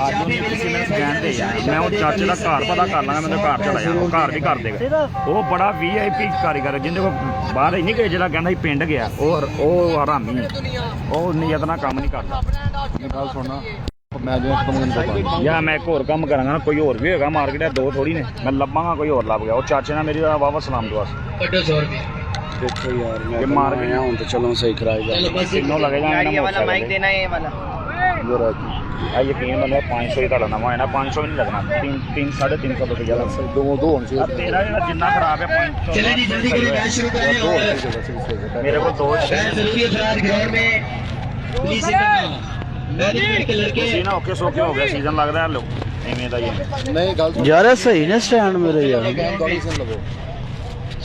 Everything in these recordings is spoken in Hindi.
ਅੱਜ ਨਹੀਂ ਕਿਸੇ ਨੇ ਕਹਿੰਦੇ ਯਾਰ ਮੈਂ ਉਹ ਚਾਚੇ ਦਾ ਘਰ ਪਤਾ ਕਰ ਲਾਂਗਾ ਮੈਨੂੰ ਘਰ ਚਲਾ ਜਾ ਉਹ ਘਰ ਵੀ ਕਰ ਦੇਗਾ ਉਹ ਬੜਾ VIP ਕਾਰੀਗਰ ਜਿੰਦੇ ਕੋ ਬਾਹਰ ਹੀ ਨਹੀਂ ਗਏ ਜਿਹੜਾ ਕਹਿੰਦਾ ਸੀ ਪਿੰਡ ਗਿਆ ਉਹ ਹਰਾਮੀ ਉਹ ਨੀਅਤ ਨਾਲ ਕੰਮ ਨਹੀਂ ਕਰਦਾ ਗੱਲ ਸੁਣਨਾ ਮੈਂ ਯਾਰ ਮੈਂ ਇੱਕ ਹੋਰ ਕੰਮ ਕਰਾਂਗਾ ਕੋਈ ਹੋਰ ਵੀ ਹੋਏਗਾ ਮਾਰਕੀਟ ਹੈ ਦੋ ਥੋੜੀ ਨੇ ਮੈਂ ਲੱਭਾਂਗਾ ਕੋਈ ਹੋਰ ਲੱਭ ਗਿਆ ਉਹ ਚਾਚੇ ਨਾਲ ਮੇਰੀ ਵਾਵਾ ਸਲਾਮ ਦੁਆ देखो यार मैं मार गया हूं तो चलो सही कराएगा चलो बस तीनों लगेगा ये वाला माइक देना है ये वाला ये रहा यकीन मतलब 500 ही का नवा है ना 500 भी नहीं लगना 3 350 रुपया लग दो अब तेरा जितना खराब है 500 चलिए जी जल्दी करिए मैच शुरू करें मेरे को दो जरूरी है फिलहाल ग्राउंड में प्लीज मैनेजमेंट के लड़के सीना ओके सो क्यों हो गया सीजन लग रहा है लोग एवें दा ये नहीं गलत यार सही ने स्टैंड मेरे यार लगो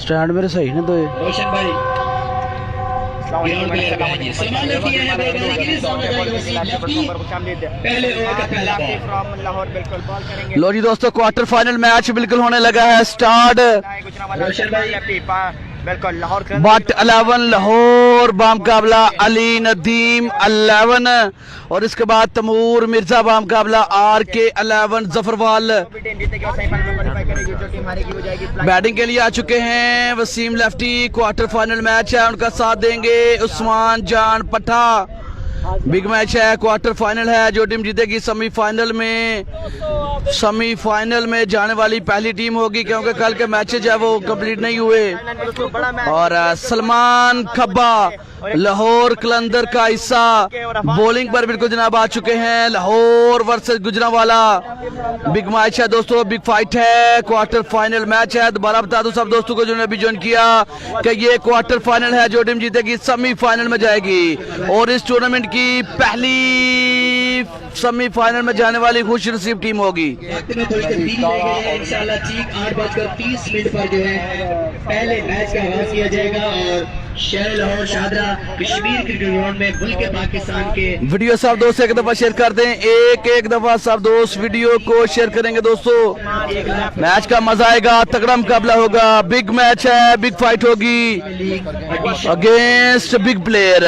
स्टैंड मेरे सही ने दो रोशन भाई लो जी दोस्तों क्वार्टर फाइनल मैच बिल्कुल होने लगा है स्टार्ट बट 11 लाहौर बामुकाबला अली नदीम 11 और इसके बाद तमूर मिर्जा बामुकाबला RK 11 जफरवाल बैटिंग के लिए आ चुके हैं Waseem lefty quarter final match है उनका साथ देंगे उस्मान जान पठा बिग मैच है क्वार्टर फाइनल है जो टीम जीतेगी सेमीफाइनल में जाने वाली पहली टीम होगी क्योंकि कल के मैचेज है वो कंप्लीट नहीं हुए और सलमान खब्बा लाहौर कलंदर का हिस्सा बॉलिंग पर बिल्कुल जनाब आ चुके हैं Lahore versus Gujranwala big match है दोस्तों बिग फाइट है क्वार्टर फाइनल मैच है दोबारा बता दूं सब दोस्तों को जिन्होंने अभी ज्वाइन किया कि ये क्वार्टर फाइनल है जो टीम जीतेगी सेमीफाइनल में जाएगी और इस टूर्नामेंट की पहली सेमीफाइनल में जाने वाली खुश नसीब टीम होगी इंशाल्लाह ठीक 8:30 पर जो है पहले मैच का आगाज किया जाएगा और शहर लाहौर शाहदरा कश्मीर क्रिकेट ग्राउंड में मुल्क के पाकिस्तान के वीडियो सब दोस्त एक दफा शेयर कर दें एक दफा सब दोस्त वीडियो को शेयर करेंगे दोस्तों मैच का मजा आएगा तगड़ा मुकाबला होगा बिग मैच है बिग फाइट होगी अगेंस्ट बिग प्लेयर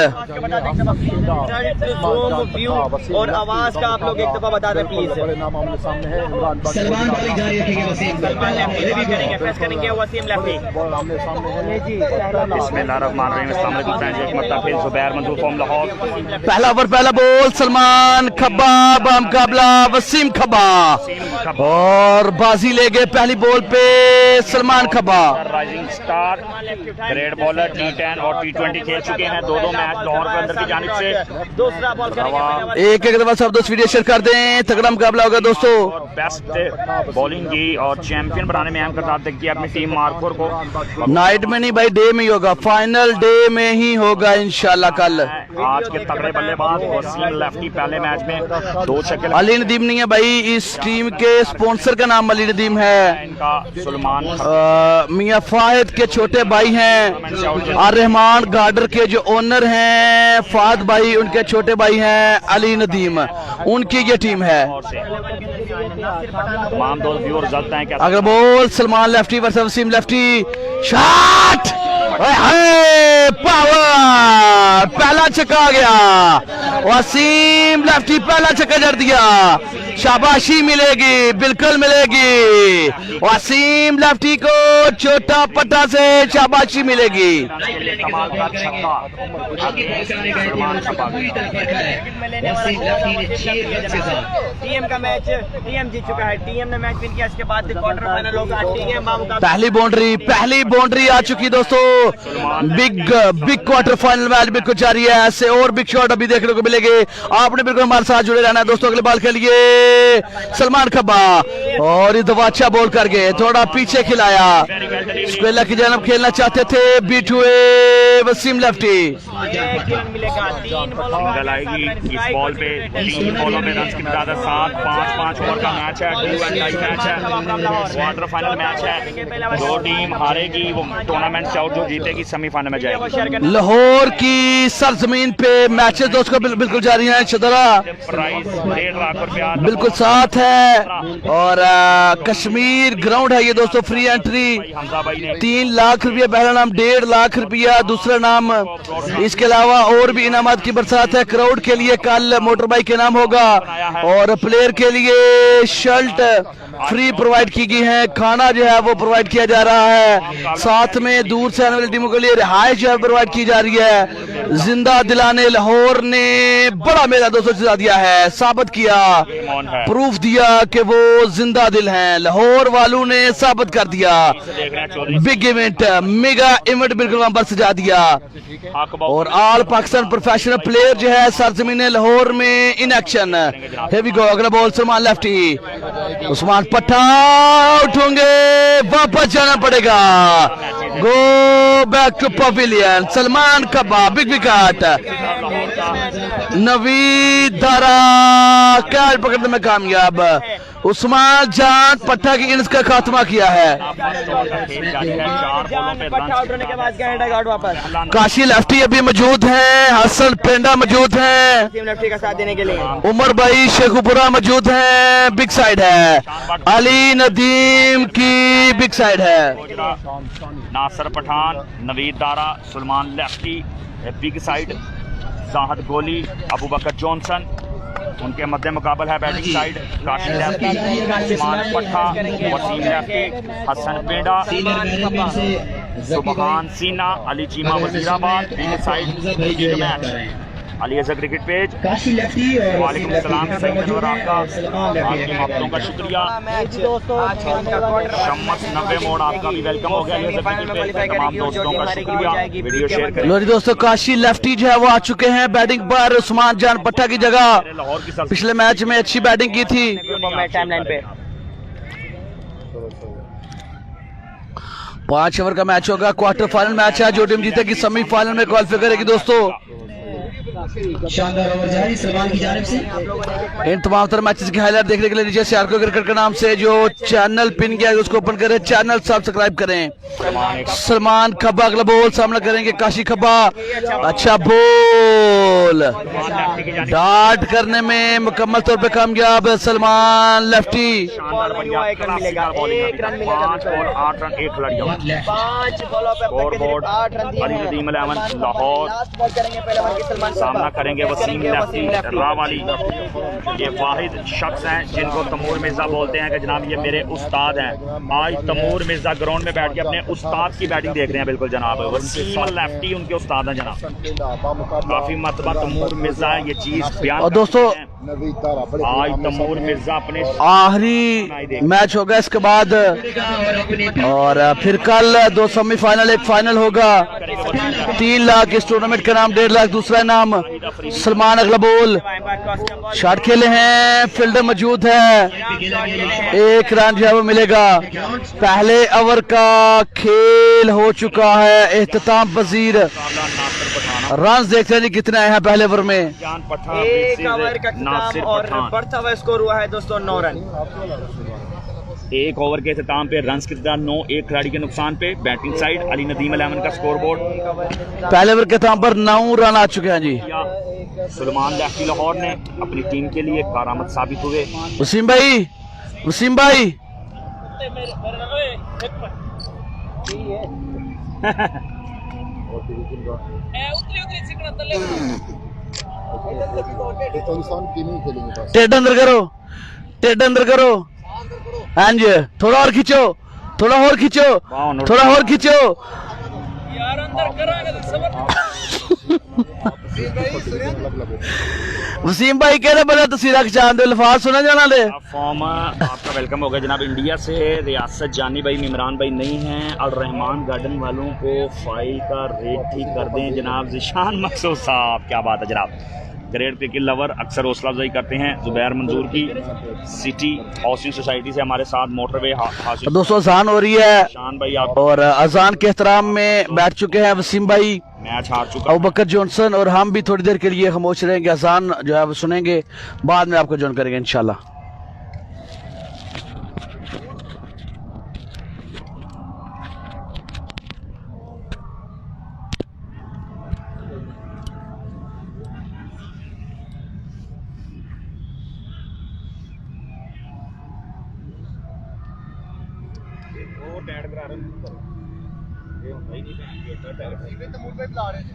और आवाज का आप लोग एक दफा बता दें प्लीज सलमान भाई जारी रखेंगे वसीम करेंगे वसीम लेफ्टी पहला ओवर पहला बॉल सलमान खब्बा बामुकाबला वसीम खब्बा और बाजी ले गए पहली बॉल पे Salman Khabba rising star great bowler T10 और T20 खेल चुके हैं दो मैच लाहौर के अंदर की जानिब से दूसरा बॉल एक दफा सब दोस्त वीडियो शेयर कर दें तगड़ा मुकाबला होगा दोस्तों बेस्ट बॉलिंग की और चैंपियन बनाने में अहम किरदार देखिए अपनी टीम मार्कोर को नाइट में नहीं भाई डे में ही होगा फाइनल डे में ही होगा इंशाल्लाह कल आज के तगड़े बल्लेबाज वसीम लेफ्टी पहले मैच में 2 छक्के अली नदीम नहीं है भाई इस टीम के स्पॉन्सर का नाम अली नदीम है इनका सुलेमान मियां फाहिद के छोटे भाई हैं और रहमान गार्डर के जो ओनर हैं फाद भाई उनके छोटे भाई हैं अली नदीम उनकी ये टीम है अगर बोल Salman lefty versus Waseem lefty shot power पहला छक्का आ गया वसीम लेफ्टी पहला छक्का जड़ दिया शाबाशी मिलेगी बिल्कुल मिलेगी वसीम लेफ्टी को छोटा पट्टा से शाबाशी मिलेगी टीम का मैच टीम जीत चुका है टीम ने मैच विन किया इसके बाद क्वार्टर फाइनल होगा पहली बाउंड्री आ चुकी दोस्तों बिग क्वार्टर फाइनल मैच बिल्कुल जारी है ऐसे और बिग शॉट अभी देखने को मिलेंगे आपने बिल्कुल हमारे साथ जुड़े रहना है दोस्तों अगले बॉल के लिए सलमान खब्बा और इस दफा अच्छा बॉल करके थोड़ा पीछे खिलाया स्क्वेला की जानब खेलना चाहते थे बीट हुए वसीम लेफ्टी इस बॉल पे 3 बॉलों में रन की तादाद 7-5 ओवर का मैच है मैच है क्वार्टर फाइनल मैच है जो टीम हारेगी वो टूर्नामेंट से आउट जो जीतेगी सेमीफाइनल में जाएगी लाहौर की सरजमीन पे मैचेस दोस्तों बिल्कुल जारी हैं शदरा प्राइस 1.5 लाख रुपया बिल्कुल साथ है और कश्मीर ग्राउंड है ये दोस्तों, फ्री एंट्री, 3 लाख रुपया पहला नाम, 1.5 लाख रुपया दूसरा नाम। इसके अलावा और भी इनामात की बरसात है। क्राउड के लिए कल मोटर बाइक के नाम होगा और प्लेयर के लिए शर्ट फ्री प्रोवाइड की गई है, खाना जो है वो प्रोवाइड किया जा रहा है, साथ में दूर से आने वाली टीमों के लिए रिहाइश जो है प्रोवाइड की जा रही है। जिंदा दिलाने लाहौर ने बड़ा मेला दोस्तों जिता दिया है, साबित किया, प्रूफ दिया कि वो जिंदा दिल हैं। लाहौर वालों ने साबित कर दिया, बिग इवेंट, मेगा इवेंट बिल्कुल वहां पर सजा दिया। और ऑल पाकिस्तान प्रोफेशनल प्लेयर जो है सरजमीन लाहौर में in action. Here we go, अगला बॉल सलमान लेफ्टी, उस्मान पट्टा आउट होंगे, वापस जाना पड़ेगा, go back to pavilion. Salman Khabba big wicket, Naveed Dara catch पकड़ने में कामयाब, उस्मान जान पट्टा की इनिंग्स का खात्मा किया है। काशी लेफ्टी अभी मौजूद हैं, हसन पेंडा मौजूद हैं, लेफ्टी का साथ देने के लिए उमर भाई शेखुपुरा मौजूद हैं, बिग साइड है, अली नदीम की बिग साइड है। Nasir Pathan, Naveed Dara, Salman lefty big side, Zahid Goli, Abu Bakar Johnson, उनके मध्य मुकाबल है batting side, Kashi lefty, Usman Patta, Wasim lefty, Hasan Penda, Subhan Seena, Ali Cheema Wazirabad, big side match. Ali Azhar cricket page, वालेकुम सलाम सईद अनवर, आपकी मोहब्बतों का शुक्रिया। शम्मस 90 मोड़ आपका भी वेलकम हो गया। अली अजहर क्रिकेट पेज के तमाम दोस्तों का शुक्रिया, वीडियो शेयर करें। लो जी दोस्तों, काशी लेफ्टी जो है वो आ चुके हैं बैटिंग पर, उस्मान जान पट्टा की जगह। पिछले मैच में अच्छी बैटिंग की थी। टाइमलाइन पे 5 ओवर का मैच होगा, क्वार्टर फाइनल मैच है, जो टीम जीतेगी सेमीफाइनल में क्वालिफाई करेगी दोस्तों। शानदार ओवर जारी सलमान की जानिब से। इन तमाम तरह मैचेस की हाईलाइट देखने के लिए नीचे से आरको क्रिकेट के नाम से जो चैनल पिन किया है उसको ओपन करें, चैनल सब्सक्राइब करें। सलमान खब्बा अगला बॉल सामना करेंगे, काशी खब्बा, अच्छा बॉल, डार्ट करने में मुकम्मल तौर पे कामयाब सलमान लेफ्टी। सामना करेंगे वसीम लेफ्टी रावाली। ये वाहिद शख्स हैं जिनको तमूर मिर्जा बोलते हैं कि जनाब ये मेरे उस्ताद हैं। आज तमूर मिर्जा ग्राउंड में बैठ के अपने उस्ताद की बैटिंग देख रहे हैं। बिल्कुल जनाब, वसीम लेफ्टी उनके उस्ताद हैं जनाब। काफी मरतबा तमूर मिर्जा ये चीज बयान और दोस्तों आज तमूर मिर्जा अपने आखिरी मैच होगा इसके बाद, और फिर कल 2 सेमीफाइनल, एक फाइनल होगा। 3 लाख इस टूर्नामेंट का नाम, 1.5 लाख दूसरा नाम। सलमान अगला बॉल, शॉट खेले हैं, फील्डर मौजूद है, 1 रन जो है वो मिलेगा। पहले ओवर का खेल हो चुका है, एहतमाम पजीर रन देखते हैं कितने आए हैं पहले ओवर में। 1 ओवर का खत्म और बढ़ता हुआ स्कोर हुआ है दोस्तों 9 रन। 1 ओवर के अख्ताम पे रन कितना 9, 1 खिलाड़ी के नुकसान पे। बैटिंग साइड अली नदीम 11 का स्कोर बोर्ड, पहले ओवर के अख्ताम पर 9 रन आ चुके हैं जी। सलमान लेफ्टी लाहौर ने अपनी टीम के लिए कारामद साबित हुए। वसीम भाई, वसीम भाई टेड अंदर करो, टेड अंदर करो, हाँ जी, थोड़ा और खींचो, थोड़ा और खींचो, थोड़ा और खींचो यार, अंदर वसीम भाई कह रहे बड़ा तस्वीर खिंचान दे, लफाज सुना जाना दे। फॉर्म आपका वेलकम होगा जनाब। इंडिया से रियासत जानी भाई इमरान भाई नहीं हैं, और रहमान गार्डन वालों को फाइल का रेट ठीक कर दें जनाब। जिशान मकसूद साहब, क्या बात है जनाब। ग्रेट क्रिकेट लवर अक्सर हौसला अफजाई करते हैं। जुबैर मंजूर की सिटी हाउसिंग सोसाइटी से हमारे साथ मोटरवे हासिल। दोस्तों अजान हो रही है शान भाई आप, और अजान के एहतराम में बैठ चुके हैं वसीम भाई, मैच हार चुका अबू बकर जॉनसन, और हम भी थोड़ी देर के लिए खामोश रहेंगे, अजान जो है वो सुनेंगे, बाद में आपको ज्वाइन करेंगे इंशाल्लाह। ਉਹ ਟੈਡ ਕਰਾ ਰਹੇ ਨੇ ਇਹ ਹੁੰਦਾ ਹੀ ਨਹੀਂ ਇਹ ਤਾਂ ਟੈਡ ਇਹ ਤਾਂ ਮੂਲ ਪੇ ਬੁਲਾ ਰਹੇ ਨੇ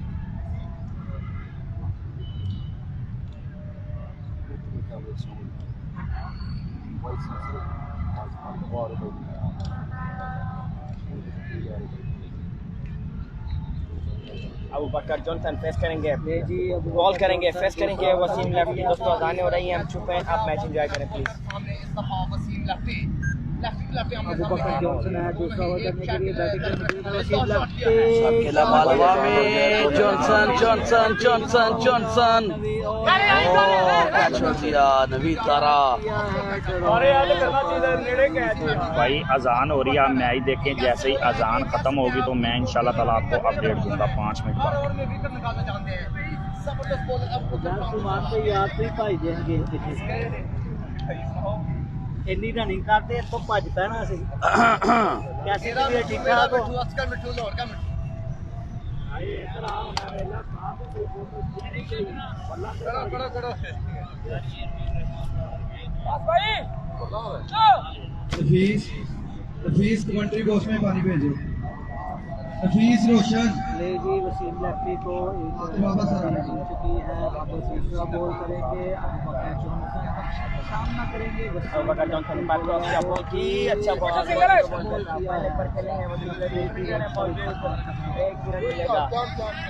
अबू बकर जॉनसन फेस करेंगे बॉल करेंगे फेस करेंगे वसीम लेफ्टी दोस्तों आने हो रही है हम चुप हैं आप मैच एंजॉय करें प्लीज अबू बकर जॉनसन है दूसरा ओवर करने के लिए बैटिंग में वसीम लेफ्टी खेला मालवा में Johnson Johnson Johnson Johnson catch कर दिया नवीद तारा। भाई अजान हो रही है, आप मैच देखें, जैसे ही अजान खत्म होगी तो मैं इंशाल्लाह ताला आपको अपडेट दूंगा 5 मिनट बाद। ਇੰਨੀ ਰਨਿੰਗ ਕਰਦੇ ਇੱਥੋਂ ਭੱਜ ਪੈਣਾ ਸੀ ਕੈਸੀ ਵੀ ਠੀਕ ਠਾਕ ਹੋ हफीज कमेंट्री बॉक्स में पानी भेजो। हफीज रोशन ले जी वसीम लेफ्टी को वापस आ रहा है। मिल चुकी है वापस दूसरा बॉल करेंगे अबू बकर जॉनसन सामना करेंगे अबू बकर जॉनसन बात को अच्छा बॉल की अच्छा बॉल पर खेले हैं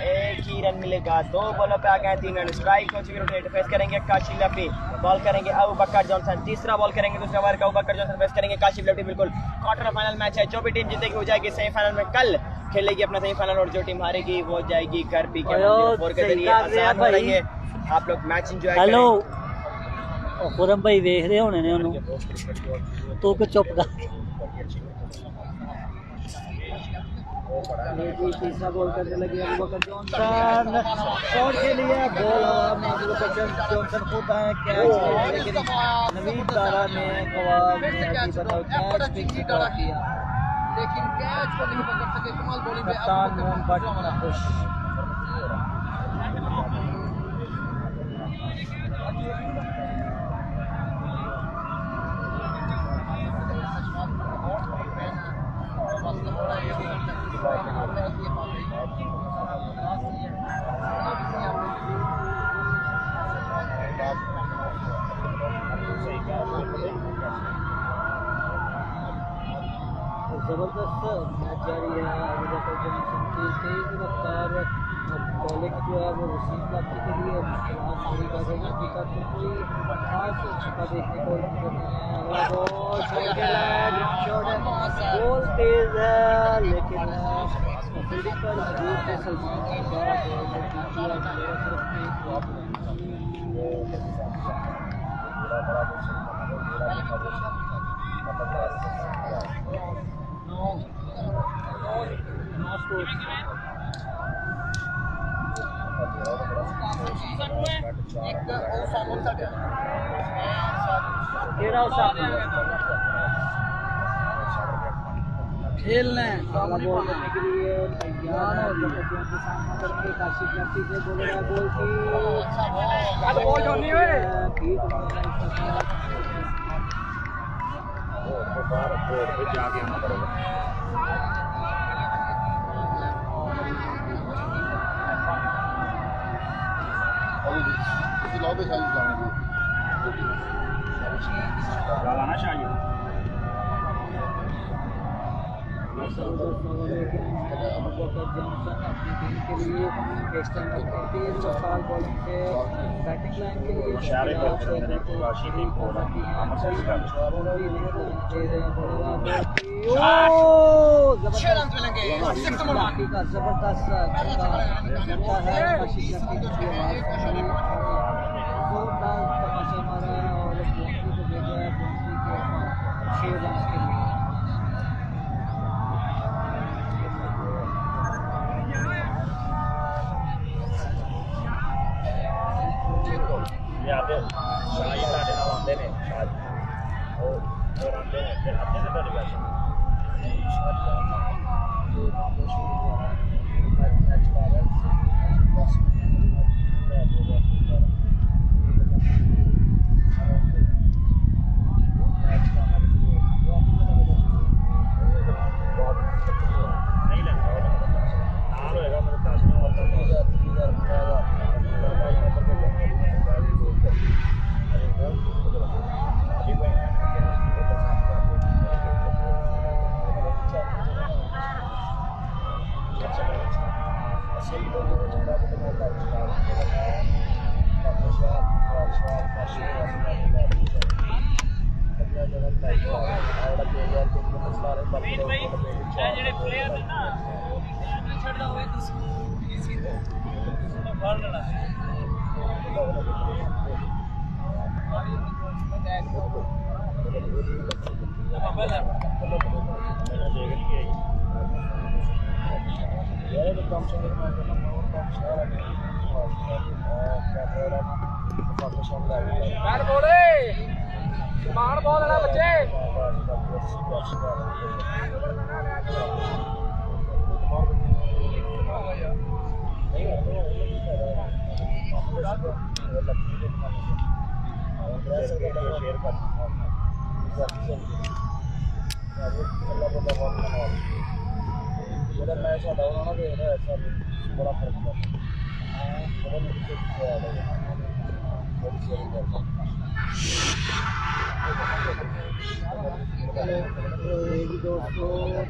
एक ही रन मिलेगा 2 बॉलों पे आ गए 3 रन स्ट्राइक हो चुकी रोटेट फेस करेंगे काशिफ लेफ्टी बॉल करेंगे अबू बकर जॉनसन तीसरा बॉल करेंगे दूसरा ओवर का अबू बकर जॉनसन फेस करेंगे काशिफ लेफ्टी बिल्कुल क्वार्टर फाइनल मैच है जो भी टीम जीतेगी हो जाएगी सेमीफाइनल में कल खेलेगी अपना सेमीफाइनल और जो टीम हारेगी वो जाएगी घर पी के फोर के जरिए आसान हो रही है आप लोग मैच एंजॉय करें। हेलो खुरम भाई देख रहे होने ने उन्होंने तू को चुप कर तीसरा बॉल करने लगे अबू बकर जॉनसन शॉट के लिए बॉल हवा में अबू बकर जॉनसन खुद है कैच लेकिन नवीद तारा ने कवाब ने अभी बताओ कैच पिक किया लेकिन कैच को नहीं पकड़ सके कमाल बॉलिंग पे कप्तान मोहन भट्ट खुश जबरदस्त मैच जारी है अबू बकर जॉनसन की तेज रफ्तार बॉलिंग जो है वो वसीम लेफ्टी के लिए मुश्किलात पूरी कर रही है। अभी तक कोई खास छक्का देखने को नजर नहीं आया। अगला बॉल ग्राउंड शॉट है बॉल तेज है लेकिन फील्डिंग पर मजबूर थे सलमान खेलना है काला बॉल करने के लिए तैयार है और के सामना करके काशिफ लेफ्टी से बोल रहा है बॉल की बॉल होनी है जाके आना पड़ेगा। लगाना चाहिए जॉनसन अपनी टीम के लिए इस टाइम तेज रफ्तार बॉलिंग से बैटिंग लाइन के लिए जोरदार तमाशा मारा है और बाउंड्री को भेजा है बाउंड्री के 6 रन के लिए। आते शाही ਤੁਹਾਡੇ ਨਾਲ ਆਉਂਦੇ ਨੇ ਸ਼ਾਇਦ ਉਹ ਆਉਂਦੇ ਨੇ ਫਿਰ ਆਉਂਦੇ ਨੇ ਤੁਹਾਡੇ ਕੋਲ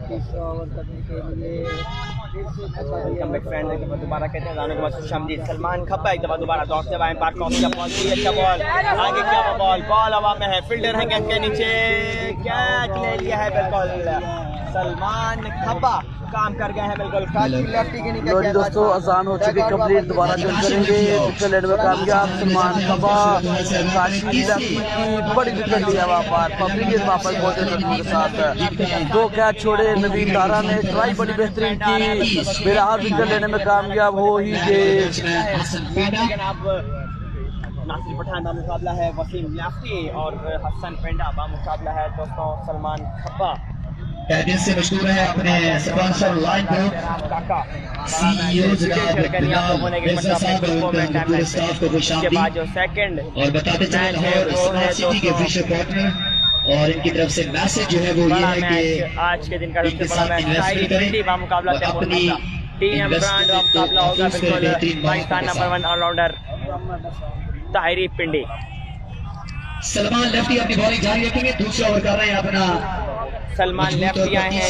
तीसरा ओवर करने के लिए वेलकम बैक फ्रेंड। एक बार दोबारा कहते हैं जाने के बाद खुशामदीद। सलमान खप्पा एक दफा दोबारा दौड़ते हुए पार्क का बॉल कोई अच्छा बॉल आगे क्या बॉल हवा में है, फील्डर है कैच के नीचे, कैच ले लिया है बिल्कुल सलमान खप्पा, काम कर गए हैं बिल्कुल लेफ्टी के नीचे। लो जी दोस्तों, अजान हो चुकी कंप्लीट, दोबारा ज्वाइन करेंगे। विकेट लेने में कामयाब सलमान खप्पा, काशी लेफ्टी की बड़ी विकेट लिया वहाँ पर, पब्लिक वापस पहुंचे के साथ 2 कैच छोड़े। नवीन तारा ने ट्राई बड़ी बेहतरीन की, फिलहाल विकेट लेने में कामयाब हो ही गए। नासिर पठान का मुकाबला है, वसीम लेफ्टी और हसन पेंडा का मुकाबला है दोस्तों सलमान खप्पा। कैबिनेट से मशहूर है अपने स्पॉन्सर लाइन ग्रुप सीईओ जनाब बिलाल मिर्जा साहब और उनके पूरे स्टाफ को खुशामदीद और बताते चले लाहौर स्मार्ट सिटी के ऑफिशियल पार्टनर। और इनकी तरफ से मैसेज जो है वो ये है कि आज के दिन का सबसे बड़ा मैच ताहिरी पिंडी का मुकाबला अपनी टीएम ब्रांड का मुकाबला होगा बिल्कुल पाकिस्तान नंबर 1 ऑलराउंडर ताहिरी पिंडी। सलमान लेफ्टी अपनी बॉलिंग जारी रखेंगे, दूसरा ओवर कर रहे हैं अपना सलमान लेफ्टी आए हैं,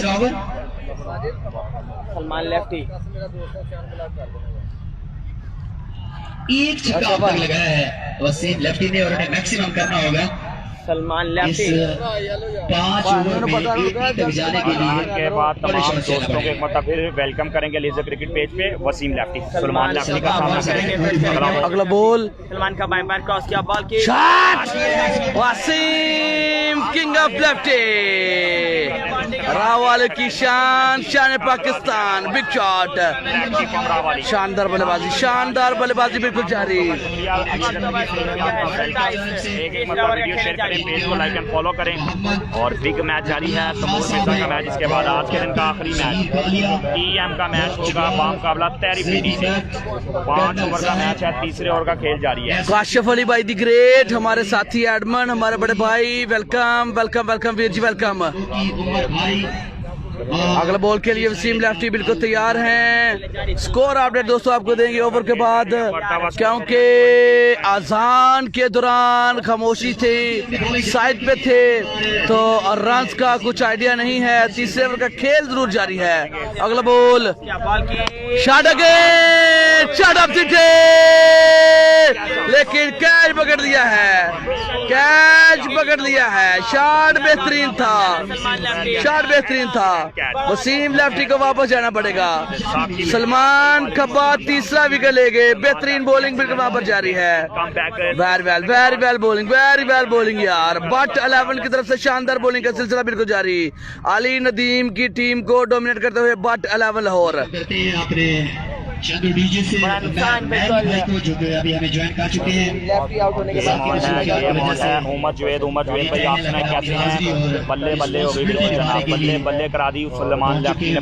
सलमान लेफ्टी एक छक्का अब तक लगाया है वसीम लेफ्टी ने और उन्हें मैक्सिमम करना होगा सलमान लेफ्टी। 5 ओवर में 1 तक जाने के लिए के बाद तमाम दोस्तों के एक मतलब फिर वेलकम करेंगे लीजर क्रिकेट पेज पे वसीम लेफ्टी, सलमान लेफ्टी का सामना करेंगे। अगला बॉल सलमान का बाएं पैर क्रॉस किया, बॉल की shot, Wasim king of lefty, रावाले की शान, शान पाकिस्तान, बिग शॉट, शानदार बल्लेबाजी बिल्कुल जारी। शेयर करें, पेज को लाइक एंड फॉलो करें। और बिग मैच जारी है, तमूर मिर्जा का मैच, इसके बाद आज के दिन का आखिरी मैच टीएम का मैच होगा बामुकाबला ताहिरी पिंडी से। 5 ओवर का मैच है, तीसरे ओवर का खेल जारी है। काशिफ अली भाई दी ग्रेट, हमारे साथी एडमंड, हमारे बड़े भाई, welcome welcome welcome Veer ji, welcome. अगला बॉल के लिए वसीम लेफ्टी बिल्कुल तैयार हैं। स्कोर अपडेट दोस्तों आपको देंगे ओवर के बाद, क्योंकि अजान के दौरान खामोशी थी, साइड पे थे तो रन्स का कुछ आइडिया नहीं है। तीसरे ओवर का खेल जरूर जारी है। अगला ball shot again, shot of the day, लेकिन कैच पकड़ लिया है, कैच पकड़ लिया है। शॉट बेहतरीन था, शॉट बेहतरीन था। वसीम लेफ्टी को वापस जाना पड़ेगा। सलमान खप्पा तीसरा विकेट ले गए, बेहतरीन बॉलिंग बिल्कुल वहां पर जारी है। वेरी वेल बॉलिंग यार। बट 11 की तरफ से शानदार बॉलिंग का सिलसिला बिल्कुल जारी। अली नदीम की टीम को डोमिनेट करते हुए बट 11 लाहौर। शादू डीजे से भाई को जो अभी हमें ज्वाइन कर चुके हैं। उमर जुवेद भाई आपने कैसे हैं? बल्ले बल्ले हो गई बिल्कुल जनाब, बल्ले बल्ले करा दी सलमान लेफ्टी ने।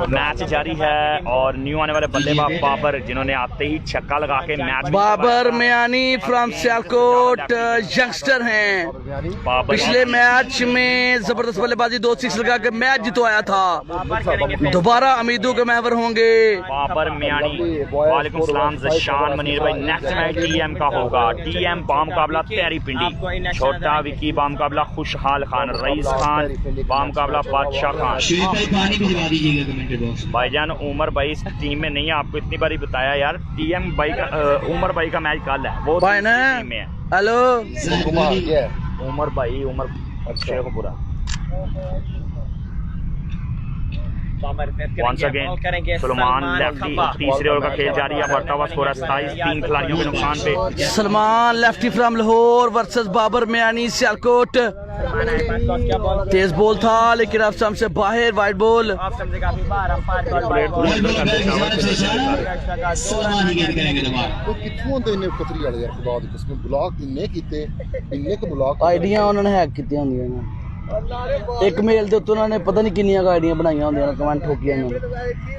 मैच जारी है और न्यू आने वाले बल्लेबाज बाबर, जिन्होंने आते ही छक्का लगा के match, Babar Miani from Sialkot, youngster हैं। पिछले मैच में जबरदस्त बल्लेबाजी 2 6 लगा के मैच जितवाया था। दोबारा उम्मीदों के महवर होंगे। बाबर मियानी, वालेकुम सलाम जशान मनीर भाई। नेक्स्ट मैच टीएम का होगा, टीएम बामुकाबला ताहिरी पिंडी, छोटा विकी बामुकाबला खुशहाल खान, रईस खान बामुकाबला बादशाह खान। पानी भिजवा दीजिएगा कमेंट बॉक्स। भाईजान उमर भाई इस टीम में नहीं है, आपको इतनी बारी बताया यार। टीएम भाई का उमर भाई का मैच कल है, वो भाई ना टीम में है। हेलो उमर भाई, Umar Sheikhupura once again Salman lefty, तीसरे ओवर का खेल जारी है, बढ़ता हुआ स्कोर है 27, 3 खिलाड़ियों के नुकसान पे। Salman lefty from Lahore versus Babar Miani Sialkot. तेज बॉल था लेकिन अब से बाहर, वाइड बॉल। आइडिया उन्होंने हैक की होंगे ना, एक मेल के उत्ते उन्होंने पता नहीं कितनी आइडिया बनाई होंगे, कमेंट ठोकिया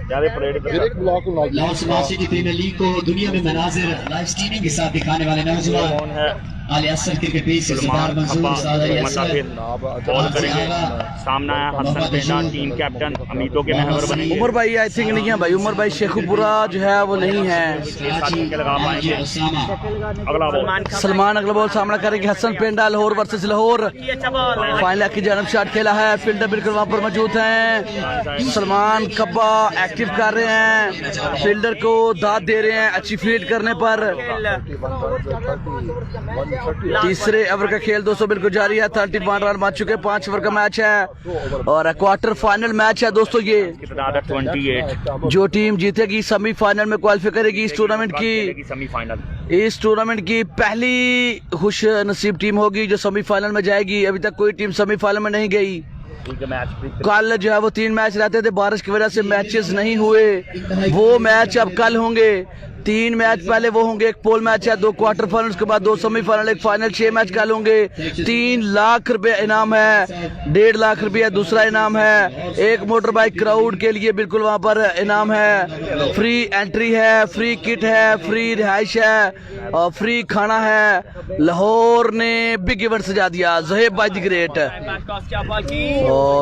Lahore smart city premier league को दुनिया में मनाजिर लाइव स्ट्रीमिंग के साथ दिखाने वाले नौजवान आले असर क्रिकेट पेज से सरदार मंसूर सादरी असर बॉल करेंगे। सामना है हसन पेंडा, टीम कैप्टन उम्मीदों के महवर बनेंगे। उमर भाई आई थिंक नहीं है भाई, उमर भाई शेखुपुरा जो है वो नहीं है। अगला बॉल सलमान अगला बॉल सामना करेंगे हसन पेंडा, लाहौर वर्सेस लाहौर। फाइनल की जानब शॉट खेला है, फील्डर बिल्कुल वहां पर मौजूद हैं। सलमान कब्बा एक्टिव कर रहे हैं, फील्डर को दाद दे रहे हैं अच्छी फील्ड करने पर। तीसरे ओवर का खेल दोस्तों बिल्कुल जारी है, 31 रन बच चुके, 5 ओवर का मैच है और क्वार्टर फाइनल मैच है दोस्तों। ये 28 जो टीम जीतेगी सेमीफाइनल में क्वालिफाई करेगी इस टूर्नामेंट की। सेमीफाइनल इस टूर्नामेंट की पहली खुश नसीब टीम होगी जो सेमीफाइनल में जाएगी। अभी तक कोई टीम सेमीफाइनल में नहीं गई। कल जो है वो 3 मैच रहते थे, बारिश की वजह से मैचेस नहीं हुए, वो मैच अब कल होंगे। 3 मैच पहले वो होंगे, एक पोल मैच है, 2 क्वार्टर फाइनल, उसके बाद 2 सेमीफाइनल, एक फाइनल। 6 मैच कल होंगे। 3 लाख रुपए इनाम है, 1.5 लाख रुपया दूसरा इनाम है, एक मोटर बाइक क्राउड के लिए बिल्कुल वहां पर इनाम है, फ्री एंट्री है, फ्री किट है, फ्री रिहाइश है और फ्री खाना है। लाहौर ने बिग इवेंट सजा दिया, ज़हेब बाय द ग्रेट।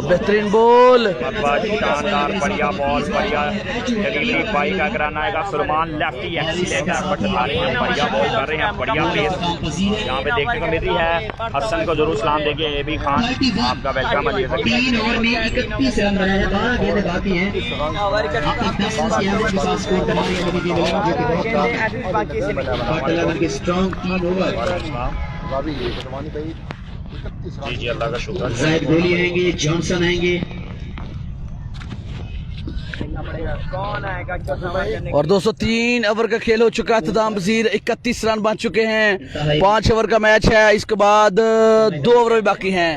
बेहतरीन बॉल, शानदार बढ़िया बॉल, बढ़िया डिलीवरी बाई का कराना आएगा। सलमान लेफ्टी एक्सीलेंट एफर्ट दिखा रहे हैं, बढ़िया बॉल कर रहे हैं, बढ़िया पेस यहाँ पे देखने को मिल रही है। हसन को जरूर सलाम देंगे, ए बी खान आपका वेलकम है। 3 ओवर में 31 रन बनाए हैं, 12 गेंदें बाकी हैं। आप 10 रन की एवरेज के साथ स्कोर करने की अनुमति मिलेगा, जो कि बहुत लेवल के स्ट्रांग 3 ओवर। जी जी अल्लाह का शुक्र। जाहिद गोली आएंगे, जॉनसन आएंगे और 203 ओवर का खेल हो चुका है। तदाम वजीर 31 रन बन चुके हैं, 5 ओवर का मैच है, इसके बाद 2 ओवर भी बाकी हैं।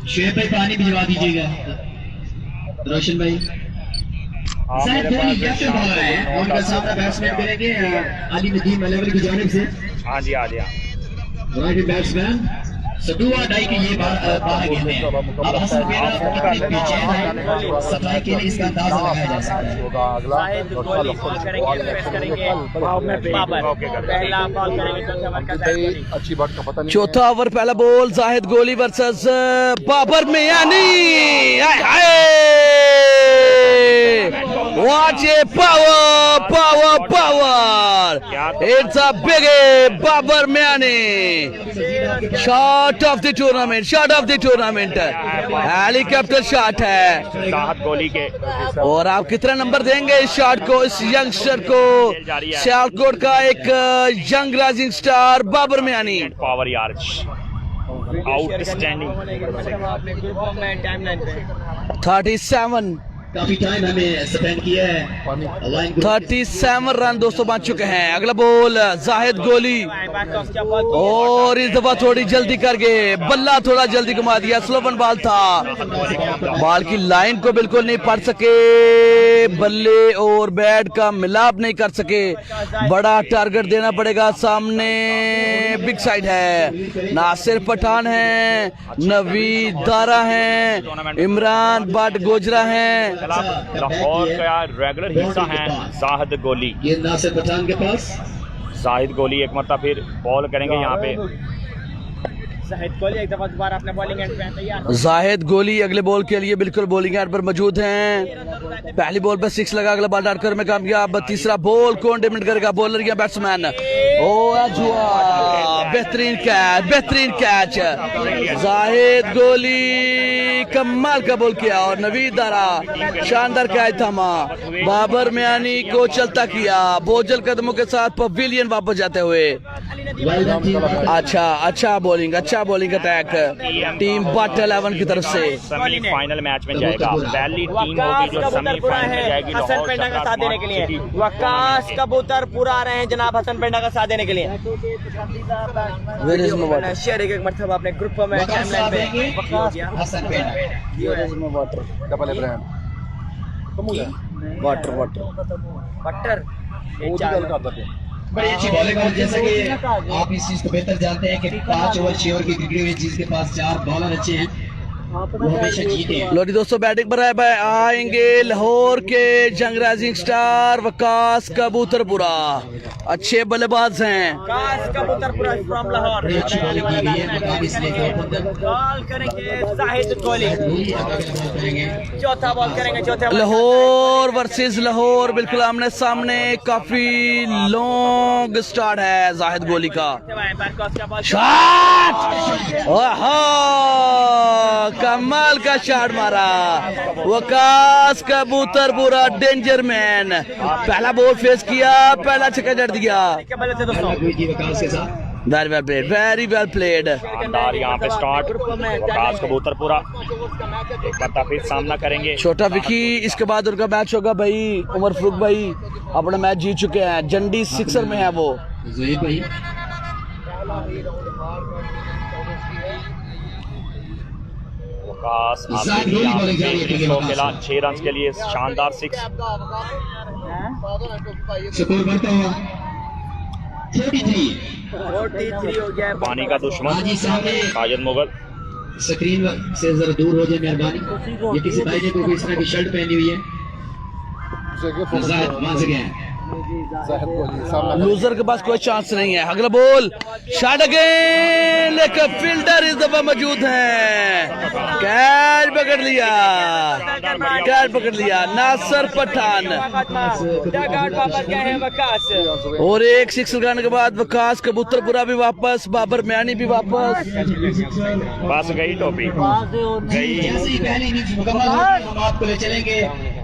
शेर भाई पानी भिजवा दीजिएगा, रोशन भाई। जाहिद गोली कैप्टन बॉलर है और उनका सामना बैट्समैन करेंगे अली नदीम अलवरी की जानिब से। हाँ जी हाँ जी राइट बैट्समैन सदुआ डाई की ये 12 गेंदें हैं। अब हसन पेड़ा अपनी बेचैन है, सफाई के लिए इसका अंदाजा लगाया जा सकता है। चौथा ओवर पहला ball, Zahid Goli versus Babar Miani. Watch it, power! It's a big Babar Miani. Shot of the tournament. Helicopter shot है राहत गोली के। और आप कितना नंबर देंगे इस शॉट को, इस यंगस्टर को, सियालकोट का एक young rising star Babar Miani. Power yard outstanding. 37 काफी टाइम हमें स्पेंड किया है। 37 रन दोस्तों बन चुके हैं। अगला बॉल जाहिद गोली और इस दफा थोड़ी जल्दी कर गए, बल्ला थोड़ा जल्दी घुमा दिया, स्लोवन बॉल था, बॉल की लाइन को बिल्कुल नहीं पढ़ सके, बल्ले और बैट का मिलाप नहीं कर सके। बड़ा टारगेट देना पड़ेगा, सामने बिग साइड है, नासिर पठान है, नवीद दारा है, इमरान बाट गोजरा है। लाहौर का रेगुलर हिस्सा है जाहिद गोली। ये नासिर पठान के पास जाहिद गोली एक मरतबा फिर बॉल करेंगे यहाँ पे। जाहिद कोहली एक दफा दोबारा अपने बॉलिंग एंड पे तैयार। जाहिद गोली अगले बॉल के लिए बिल्कुल बॉलिंग एंड पर मौजूद हैं। पहली बॉल पर 6 लगा, अगला बॉल डालकर में कामयाब। तीसरा बॉल कौन डिफेंड करेगा, बॉलर या बैट्समैन? ओ जुआ, बेहतरीन कैच, बेहतरीन कैच। जाहिद गोली कमाल का बॉल किया और नवीद दारा शानदार कैच थमा। बाबर मियानी को चलता किया, बोझल कदमों के साथ पवेलियन वापस जाते हुए। अच्छा बॉलिंग, अच्छा बॉलिंग अटैक टीम बट 11 की तरफ से। सेमीफाइनल मैच में जाएगा, पहली टीम होगी जो सेमीफाइनल में जाएगी। हसन पेंडा का साथ देने के लिए वकास कबूतर पूरा आ रहे हैं जनाब हसन पेंडा का साथ देने के लिए। शेयर एक मरतबा अपने ग्रुप में टाइमलाइन पे वाटर बड़ी अच्छी बॉलिंग। और जैसा कि आप इस चीज को बेहतर जानते हैं कि 5 ओवर 6 ओवर की क्रिकेट हुई, जिसके पास 4 बॉलर अच्छे हैं वो हमेशा जीते हैं। लोरी दोस्तों बैटिंग पर आएंगे लाहौर के जंग राइजिंग स्टार वकास कबूतरपुरा। अच्छे बल्लेबाज हैं वकास कबूतरपुरा फ्रॉम लाहौर। बड़ी अच्छी बॉलिंग की गई है, बॉल करेंगे जाहिद कोहली, करेंगे चौथा बॉल करेंगे, चौथे लाहौर वर्सेस लाहौर बिल्कुल आमने सामने। काफी लॉन्ग स्टार्ट है जाहिद गोली का। शॉट, कमाल का शॉट मारा वकास कबूतरपुरा, डेंजर मैन। पहला बॉल फेस किया, पहला छक्का जड़ दिया। वकास के साथ very well played, very well played. शानदार यहाँ पे स्टार्ट वकास कबूतरपुरा एक बार फिर सामना करेंगे। छोटा विकी, इसके बाद उनका मैच होगा भाई उमर फरूक भाई अपना मैच जीत चुके हैं, जंडी सिक्सर में है वो। जोहेब भाई वकास खेला 6 रन के लिए शानदार 6। स्कोर बढ़ता हुआ 43 हो गया। पानी का दुश्मन हाजी साहब साजिद मुगल। स्क्रीन से जरा दूर हो जाए मेहरबानी। ये किसी भाई ने कोई इस तरह की शर्ट पहनी हुई है। वहाँ से गए हैं। लूजर के पास कोई चांस नहीं है। अगला बॉल शॉट अगेन, लेकिन फील्डर इस दफा मौजूद है। कैच पकड़ लिया, कैच पकड़ लिया नासिर पठान। और एक 6 लगाने के बाद वकास कबूतरपुरा भी वापस, बाबर मियानी भी वापस। बस गई टोपी गई। जैसे ही पहली इनिंग्स मुकम्मल होगी हम आपको ले चलेंगे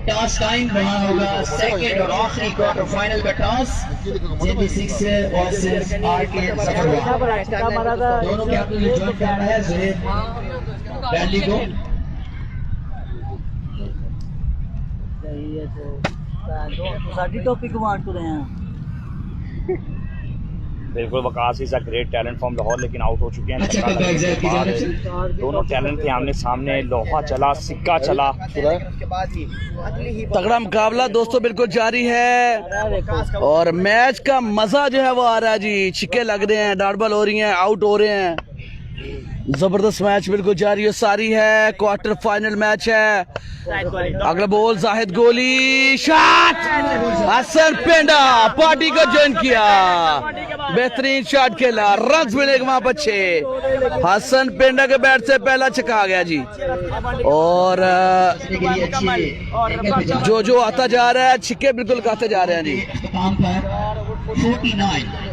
टॉस टाइम। वहाँ होगा सेकंड और आखिरी क्वार्टर फाइनल का टॉस। JP6 versus RK सफरवा। दोनों कैप्टन ने ज्वाइन करना है जोहेब बैडली को। साडी टॉपिक वांट रहे हैं। बिल्कुल Waqas is a great talent from Lahore, लेकिन आउट हो चुके हैं। अच्छा कदम एग्जैक्ट की जाने से दोनों टैलेंट थे आमने सामने, लोहा चला सिक्का चला। तगड़ा मुकाबला दोस्तों बिल्कुल जारी है और मैच का मजा जो है वो आ रहा है जी। छिक्के लग रहे हैं, डॉट बॉल हो रही हैं, आउट हो रहे हैं। जबरदस्त मैच बिल्कुल जारी है, सारी है। क्वार्टर फाइनल मैच है। अगला बॉल जाहिद गोली, शॉट हसन पेंडा पार्टी को ज्वाइन किया, बेहतरीन शॉट खेला, रन मिले वहां पर 6। हसन पेंडा के बैट से पहला छक्का आ गया जी। और जो आता जा रहा है छिक्के बिल्कुल खाते जा रहे हैं जी।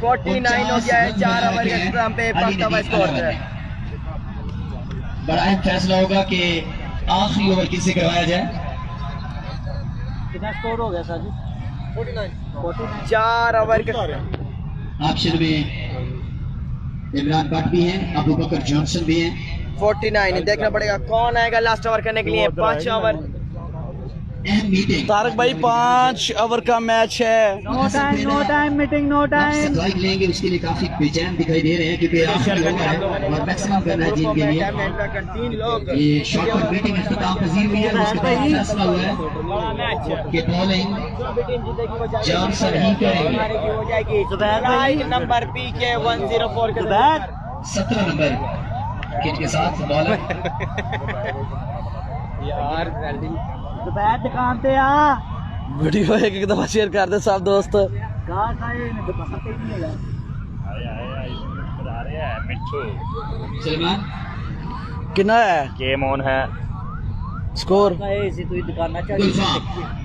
49 हो गया है, 4 ओवर के स्क्रम पे स्कोर है। बड़ा अहम फैसला होगा कि आखिरी ओवर किसे करवाया जाए। कितना स्कोर हो गया सर जी? 49। 4 ओवर के ऑप्शन में इमरान भट्ट भी हैं, अबू बकर जॉनसन भी हैं। 49 देखना पड़ेगा कौन आएगा लास्ट ओवर करने के लिए। 5 ओवर अहम मीटिंग तारक भाई 5 ओवर का मैच है। No time meeting, no time. Strike लेंगे उसके लिए काफी बेचैन दिखाई दे रहे हैं क्योंकि आखिरी ओवर है और मैक्सिमम करना है जीत के लिए। ये शॉर्ट पर मीटिंग इख्तिताम पजीर हुई है, उसके बाद फैसला हुआ है कि बॉलिंग जॉनसन ही करेंगे। नंबर PK 104 के बाद 17 नंबर किट के साथ बॉलर यार दोपहर दुकान पे आ। वीडियो एक दफा शेयर कर दे सब दोस्त। कहाँ दुकान पे नहीं है। मिट्ठू सलमान कितना है गेम ऑन है। स्कोर?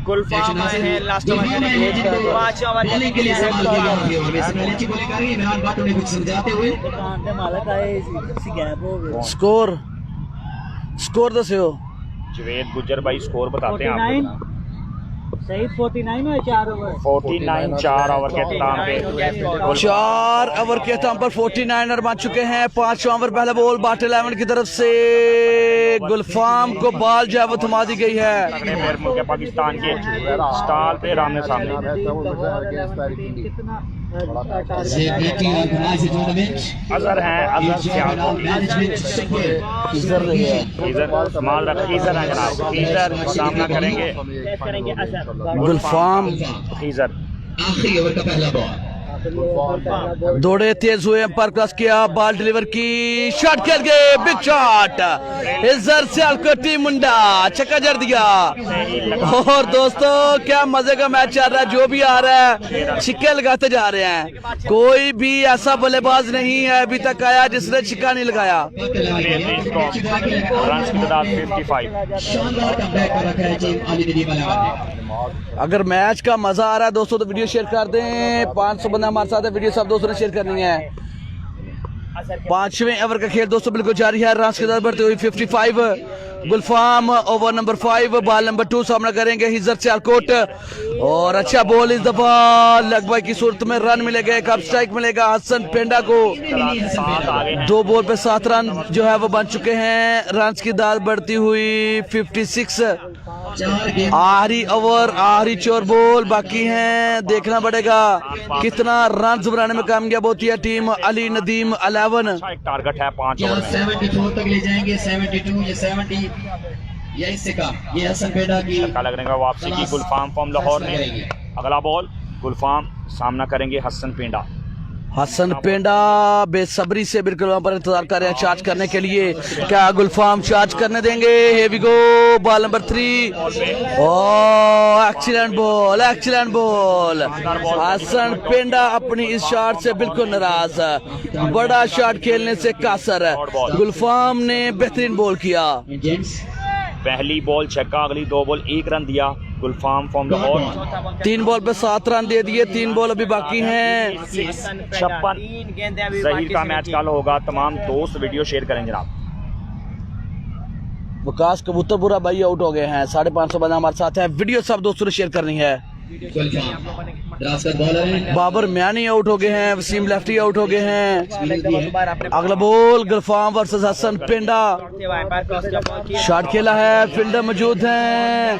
गुलफाम आए हैं लास्ट ओवर खेलने के लिए, 5 ओवर बॉलिंग के लिए सवाल किया अच्छी बॉलिंग कर रही है इमरान भट्ट उन्हें कुछ समझाते हुए। स्कोर? स्कोर दस्यो। जवेद गुजर भाई स्कोर बताते हैं आपको। सही 49 है 4 ओवर 49 4 ओवर के अख्ताम पे 4 ओवर के अख्ताम पर 49 रन बन चुके हैं। 5 ओवर पहला बॉल बाट 11 की तरफ से गुलफाम को बॉल जो है वो थमा दी गई है। तगड़े पैर मुल्क पाकिस्तान के स्टाल पे आमने सामने। अजहर हैं, अजहर सियालकोट इधर माल रख खीजर है जनाब। खीजर सामना करेंगे गुलफाम। खीजर आखिरी ओवर का पहला बॉल दौड़े तेज हुए, पर क्रॉस किया, बॉल डिलीवर की, शॉट खेल गए, बिग शॉट इजहर सियालकोटी मुंडा छक्का जड़ दिया। और दोस्तों क्या मजे का मैच चल रहा है, जो भी आ रहा है छिक्के लगाते जा रहे हैं। कोई भी ऐसा बल्लेबाज नहीं है अभी तक आया जिसने छिक्का नहीं लगाया। रन की तादाद 55। शानदार कमबैक कर रखा है टीम अली नदीम अलावा ने। अगर मैच का मजा आ रहा है दोस्तों तो वीडियो शेयर कर दें। 500 बंदा हमारे साथ है, वीडियो सब दोस्तों ने शेयर करनी है। 5वें ओवर का खेल दोस्तों बिल्कुल जारी है। रन की तादाद बढ़ती हुई 55। गुलफाम ओवर नंबर 5 बॉल नंबर 2 सामना करेंगे इजहर सियालकोट। और अच्छा बॉल इस दफा लेग बाय की सूरत में रन मिलेगा, एक स्ट्राइक मिलेगा हसन पेंडा को। 2 बॉल पे 7 रन जो है वो बन चुके हैं। रन की तादाद बढ़ती हुई 56। आखिरी ओवर, आखिरी 4 बॉल बाकी हैं, देखना पड़ेगा कितना रन बनाने में कामयाब होती है टीम अली नदीम 11। एक टारगेट है 5 यहाँ ओवर 74 तक ले जाएंगे, 72 या 70 या इससे कम। ये हसन पेडा की छक्का लगने का वापसी की गुलफाम फॉर्म लाहौर ने। अगला बॉल गुलफाम सामना करेंगे हसन पेंडा। हसन पेंडा बेसब्री से बिल्कुल वहां पर इंतजार कर रहे हैं चार्ज करने के लिए। क्या गुलफाम चार्ज करने देंगे? here we go, ball number 3। Oh excellent ball, excellent ball. Hasan Penda अपनी इस शॉट से बिल्कुल नाराज, बड़ा शॉट खेलने से कासर। गुलफाम ने बेहतरीन बॉल किया। पहली बॉल छक्का, अगली 2 बॉल 1 रन दिया गुलफाम फॉर्म लाहौर। 3 बॉल पे 7 रन दे दिए, 3 बॉल अभी बाकी हैं। 56। जहीर का मैच कल होगा, तमाम दोस्त वीडियो शेयर करेंगे जनाब। विकास कबूतरपुरा भाई आउट हो गए हैं। 550 बंदा हमारे साथ है, वीडियो सब दोस्तों ने शेयर करनी है। बाबर म्यानी आउट हो गए हैं, वसीम लेफ्टी आउट हो गए हैं। अगला बॉल गुलफाम वर्सेस हसन पेंडा। शॉट खेला है, फील्डर मौजूद हैं।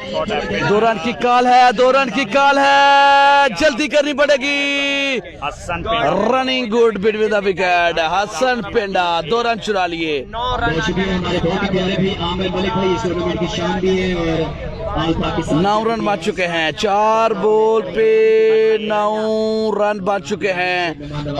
2 रन की कॉल है, 2 रन की कॉल है, जल्दी करनी पड़ेगी। Hasan running good between the wicket. Hasan Penda 2 run चुरा लिए। 9 रन बच चुके हैं, 4 बॉल पे 9 रन बच चुके हैं।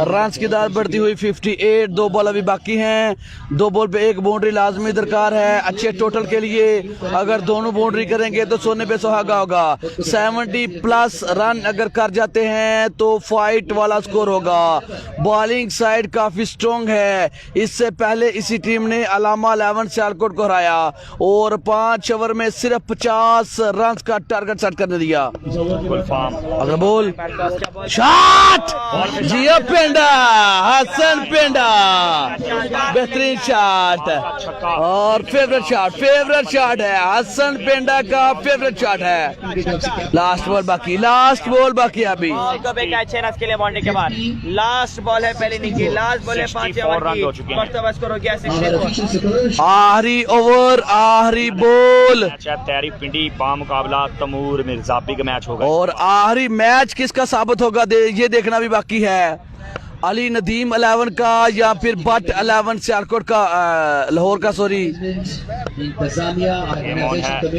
रन की तादाद बढ़ती हुई 58। 2 बॉल अभी बाकी हैं, 2 बॉल पे 1 बाउंड्री लाजमी दरकार है अच्छे टोटल के लिए। अगर दोनों बाउंड्री करेंगे तो सोने पे सुहागा होगा। 70+ रन अगर कर जाते हैं तो फाइट वाला स्कोर होगा। बॉलिंग साइड काफी स्ट्रॉन्ग है। इससे पहले इसी टीम ने अलामा 11 सियालकोट को हराया और 5 ओवर में सिर्फ 50 रन का टारगेट सेट करने दिया। अगला बॉल शॉट, जिया पेंडा, हसन पेंडा बेहतरीन शॉट और फेवरेट शॉट है हसन पेंडा का, फेवरेट शॉट है। लास्ट बॉल बाकी, लास्ट बॉल बाकी अभी। 6 रन के लिए बाउंड्री के बाद लास्ट बॉल है पहले इनिंग की, लास्ट बॉल है 5 ओवर की। स्कोर हो गया 64। आखिरी ओवर, आखिरी बॉल। तैयारी पिंडी बामुकाबला तमूर मिर्जाबी का मैच होगा और आखिरी मैच किसका साबित होगा ये देखना भी बाकी है। अली नदीम 11 का या फिर बट 11 सियालकोट का, लाहौर का, सॉरी।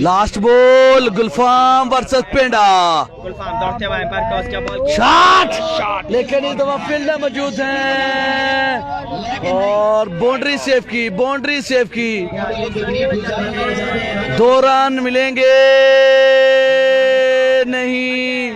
लास्ट बॉल गुलफाम वर्सेस पेंडा। शॉट, लेकिन इस दफा फील्डर मौजूद हैं और बाउंड्री सेव की, बाउंड्री सेव की। 2 रन मिलेंगे नहीं,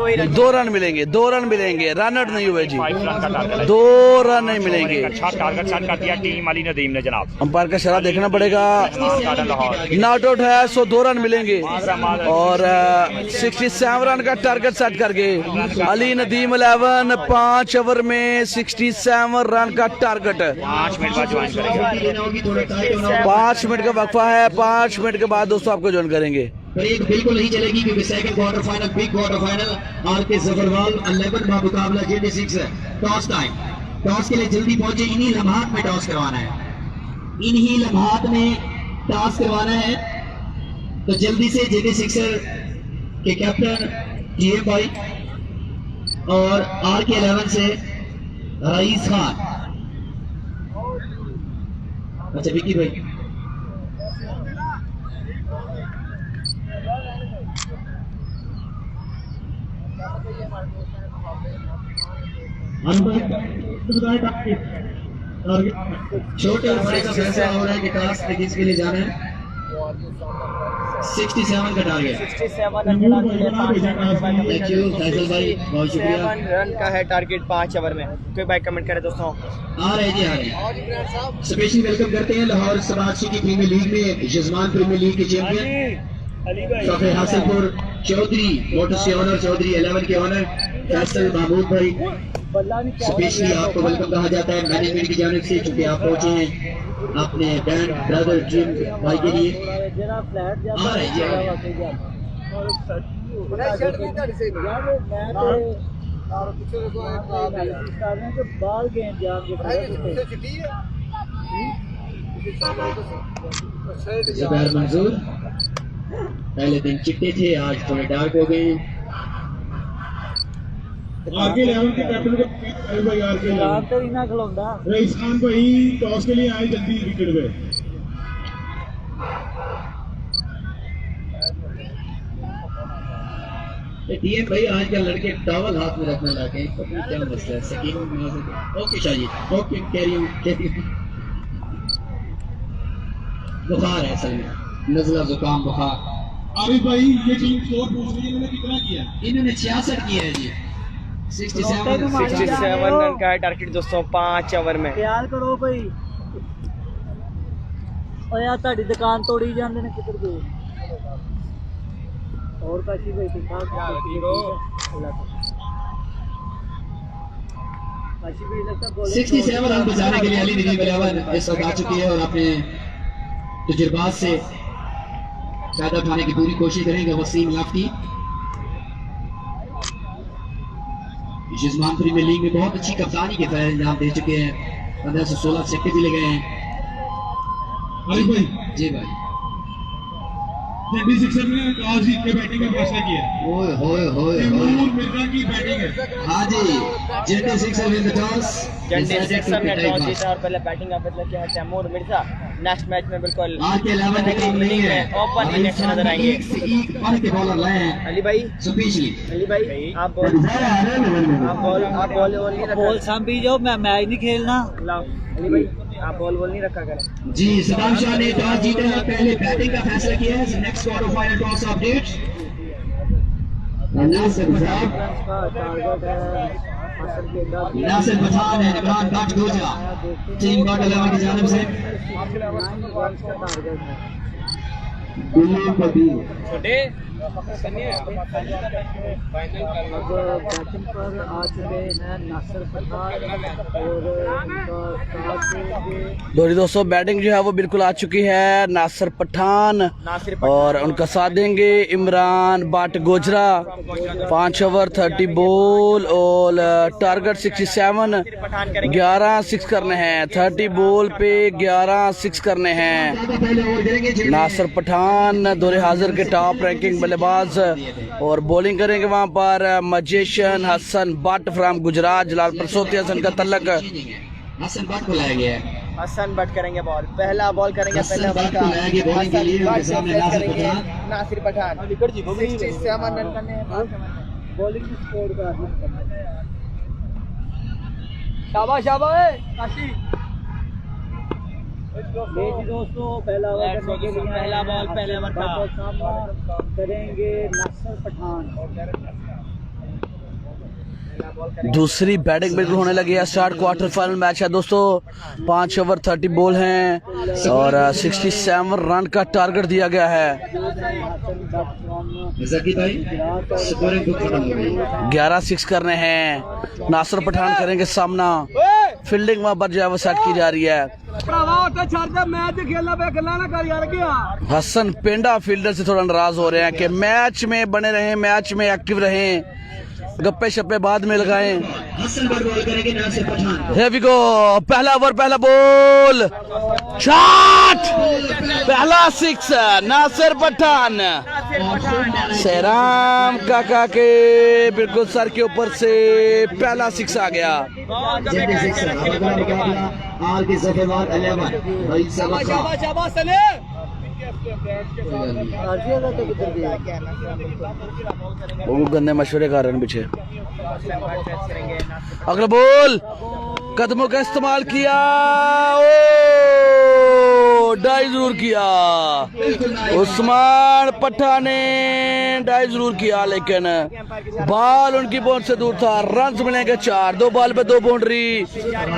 2 रन मिलेंगे, 2 रन मिलेंगे, रन आउट नहीं हुए जी, 5 रन का टारगेट है। 2 रन नहीं मिलेंगे। अच्छा टारगेट सेट कर दिया टीम अली नदीम ने जनाब। अंपायर का शरा देखना पड़ेगा, गार्डन लाहौर नॉट आउट है, सो 2 रन मिलेंगे और 67 रन का टारगेट सेट करके अली नदीम 11 5 ओवर में 67 रन का टारगेट। 5 मिनट बाद ज्वाइन करेंगे। 5 मिनट का वक्फा है, 5 मिनट के बाद दोस्तों आपको ज्वाइन करेंगे। ब्रेक बिल्कुल नहीं चलेगी क्योंकि second quarter final, big quarter final R K Zafarwal 11 का मुकाबला JD6 है। टॉस टाइम, टॉस के लिए जल्दी पहुंचे, इन्हीं लम्हात में टॉस करवाना है, इन्हीं लम्हात में टॉस करवाना है। तो जल्दी से JD6 के कैप्टन GM भाई और RK11 से रईस खान, अच्छा विकी भाई छोटे बड़े का फैसला हो रहा है कि टॉस किसके लिए जाना है। 67 का टारगेट, 67 थैंक यू फैसल भाई, बहुत शुक्रिया। रन का है टारगेट 5 ओवर में। कोई भाई कमेंट करे दोस्तों। आ रहे जी, आ रहे। स्पेशल वेलकम करते हैं लाहौर सबाची की प्रीमियर लीग में यजमान प्रीमियर लीग के चैंपियन सफे हासिलपुर चौधरी, मोटर्स के ऑनर चौधरी 11 के ऑनर फैसल महमूद भाई। स्पेशली आपको वेलकम कहा जाता है मैनेजमेंट की जानिब से, चूंकि आप पहुंचे हैं अपने बैंड ब्रदर ड्रीम भाई के लिए। आ रहे जी, आ रहे। जुबैर मंजूर पहले दिन चिट्टे थे, आज थोड़े डार्क हो गए हैं। आगे 11 के कैप्टन को भाई RK11 रईस खान भाई टॉस के लिए आए जल्दी विकेट पे। DM भाई आजकल लड़के टॉवल हाथ में रखने लगे हैं, पता नहीं क्या मसला है। Sakeen okay Shazi, okay carry on. बुखार है असल में, नज़ला जुकाम बुखार। आरिफ भाई ये टीम स्कोर पूछ रही है, इन्होंने कितना किया? इन्होंने 66 किया है जी। 67 रन का है टारगेट दोस्तों 5 ओवर में। ख्याल करो भाई, और यार ताड़ी दुकान तोड़ी जाते ने किधर गए और काशी भाई ठीक ठाक काशी भाई लगता 67 रन बचाने के लिए अली नदीम 11 इस वक्त आ चुकी है और अपने तजुर्बात से फायदा उठाने की पूरी कोशिश करेंगे। वसीम लाफ्टी यजमान प्रीमियर लीग में बहुत अच्छी कप्तानी के फैल अंजाम दे चुके हैं, 15 से 16 छक्के भी लगे हैं। आरिफ भाई जी भाई, JD6 ने टॉस जीत के बैटिंग का फैसला किया। ओए होए होए तैमूर मिर्जा की बैटिंग है। हाँ जी, JD6 win the toss. JD6 ने टॉस जीता और पहले बैटिंग का फैसला किया है तैमूर मिर्जा। नेक्स्ट मैच में बिल्कुल RK11 के काम नहीं है, ओपन इनिंग्स नजर आएंगे। एक से एक बन के बॉलर लाए हैं अली भाई, स्पेशली। अली भाई आप बॉल नहीं रखा, बॉल सांभी जाओ, मैं मैच नहीं खेलना। अली भाई आप बॉल नहीं रखा करें। जी सदाम शाह ने टॉस जीता है, पहले बैटिंग का फैसला किया है। Next quarter final toss update Nasir Pathan है, इमरान बाट गोजा टीम बाट 11 की जानिब से। छोटे बैटिंग पर आ चुके हैं नासिर पठान और उनका साथ दोरी दोस्तों बैटिंग जो है वो बिल्कुल आ चुकी है नासिर पठान और उनका साथ देंगे इमरान बाट गोजरा। 5 ओवर 30 बॉल और टारगेट 67, 11 6 करने हैं। 30 बॉल पे 11 6 करने हैं। नासिर पठान दौरे हाजिर के टॉप रैंकिंग बल्लेबाज और बॉलिंग करेंगे वहां पर मजेशन हसन बट फ्रॉम गुजरात। जलालपुर सोती हसन का तल्लक हसन बट को लाया गया है। हसन बट करेंगे बॉल, पहला बॉल करेंगे हसन बट को लाया गया बॉलिंग के लिए। उनके सामने नासिर पठान 67 रन करने हैं। बॉलिंग स्कोर का शाबाश शाबाश काशी। दोस्तों पहला पहला बॉल पहले ओवर का सामना करेंगे नासिर पठान। दूसरी बैटिंग बिल्कुल होने लगी है स्टार्ट। क्वार्टर फाइनल मैच है दोस्तों, 5 ओवर 30 बॉल हैं और 67 रन का टारगेट दिया गया है। 11 6 करने हैं। नासिर पठान करेंगे सामना, फील्डिंग वहां पर जो है वो सेट की जा रही है। हसन पेंडा फील्डर से थोड़ा नाराज हो रहे हैं कि मैच में बने रहें, मैच में एक्टिव रहें, गप्पे शप्पे बाद में लगाएं। Here we go, पहला ओवर पहला बॉल, शॉट, पहला 6 नासिर पठान सहराम काका के बिल्कुल सर के ऊपर से पहला 6 आ गया। वो गंदे मशवरे कर रहे हैं पीछे। अगला बॉल, कदमों का इस्तेमाल किया, डाई जरूर किया उस्मान पठान ने, डाई जरूर किया लेकिन बॉल उनकी बाउंड से दूर था। रन मिलेंगे 4, 2 बॉल पे 2 बाउंड्री।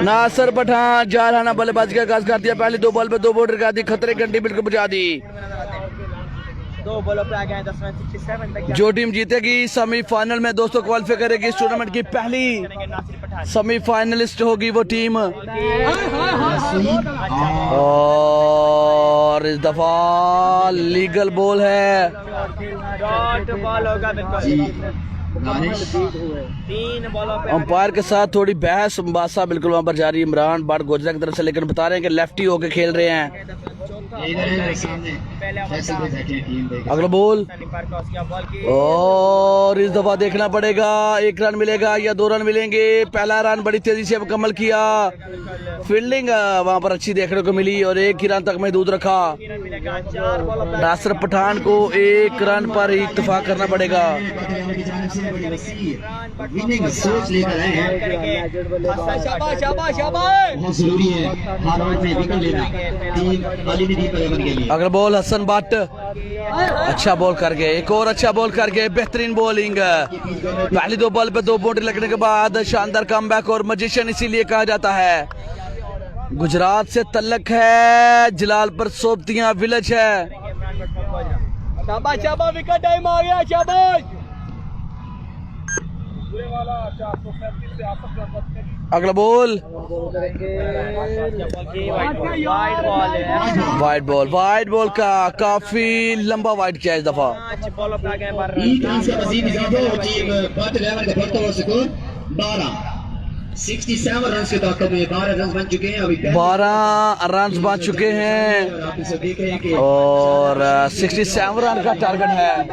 नासिर पठान जारहाना बल्लेबाजी का आगाज कर दिया, पहले 2 बॉल पे 2 बाउंड्री कर दी, खतरे की घंटी बिल्कुल बजा दी। 2 बॉलों पे आ गए 10 रन 67 तक। जो टीम जीतेगी सेमीफाइनल में दोस्तों क्वालिफाई करेगी, इस टूर्नामेंट की पहली सेमीफाइनलिस्ट होगी वो टीम। और इस दफा लीगल बॉल है, डॉट बॉल होगा बिल्कुल। 3 बॉलों पे अंपायर के साथ थोड़ी बहस मुबासा बिल्कुल वहां पर जारी। इमरान बट गोजरा की तरफ से, लेकिन बता रहे हैं कि लेफ्टी होके खेल रहे हैं। अगला बॉल, और इस दफा देखना पड़ेगा 1 रन मिलेगा या 2 रन मिलेंगे। पहला रन बड़ी तेजी से मुकम्मल किया, फील्डिंग वहां पर अच्छी देखने को मिली और 1 ही रन तक महदूद रखा। नासिर पठान को 1 रन पर ही इत्तेफाक करना पड़ेगा। सोच लेकर आए हैं, बहुत जरूरी है हर मैच में विकेट लेना। अगला बॉल हसन बट, अच्छा बॉल कर गए, एक और अच्छा बॉल कर गए, बेहतरीन बॉलिंग। पहली 2 बॉल पे 2 बाउंड्री लगने के बाद शानदार कमबैक और मजिशियन इसीलिए कहा जाता है। गुजरात से तल्लक है, जलालपुर सोबतियां विलेज है। शाबाश शाबाश, विकेट टाइम आ गया, शाबाश। अगला ball, wide ball, wide ball का काफी लंबा वाइड किया इस दफा। 67 रन के ताकत में 12 रन बन चुके हैं। अभी 12 रन बन चुके हैं और 67 रन का टारगेट है।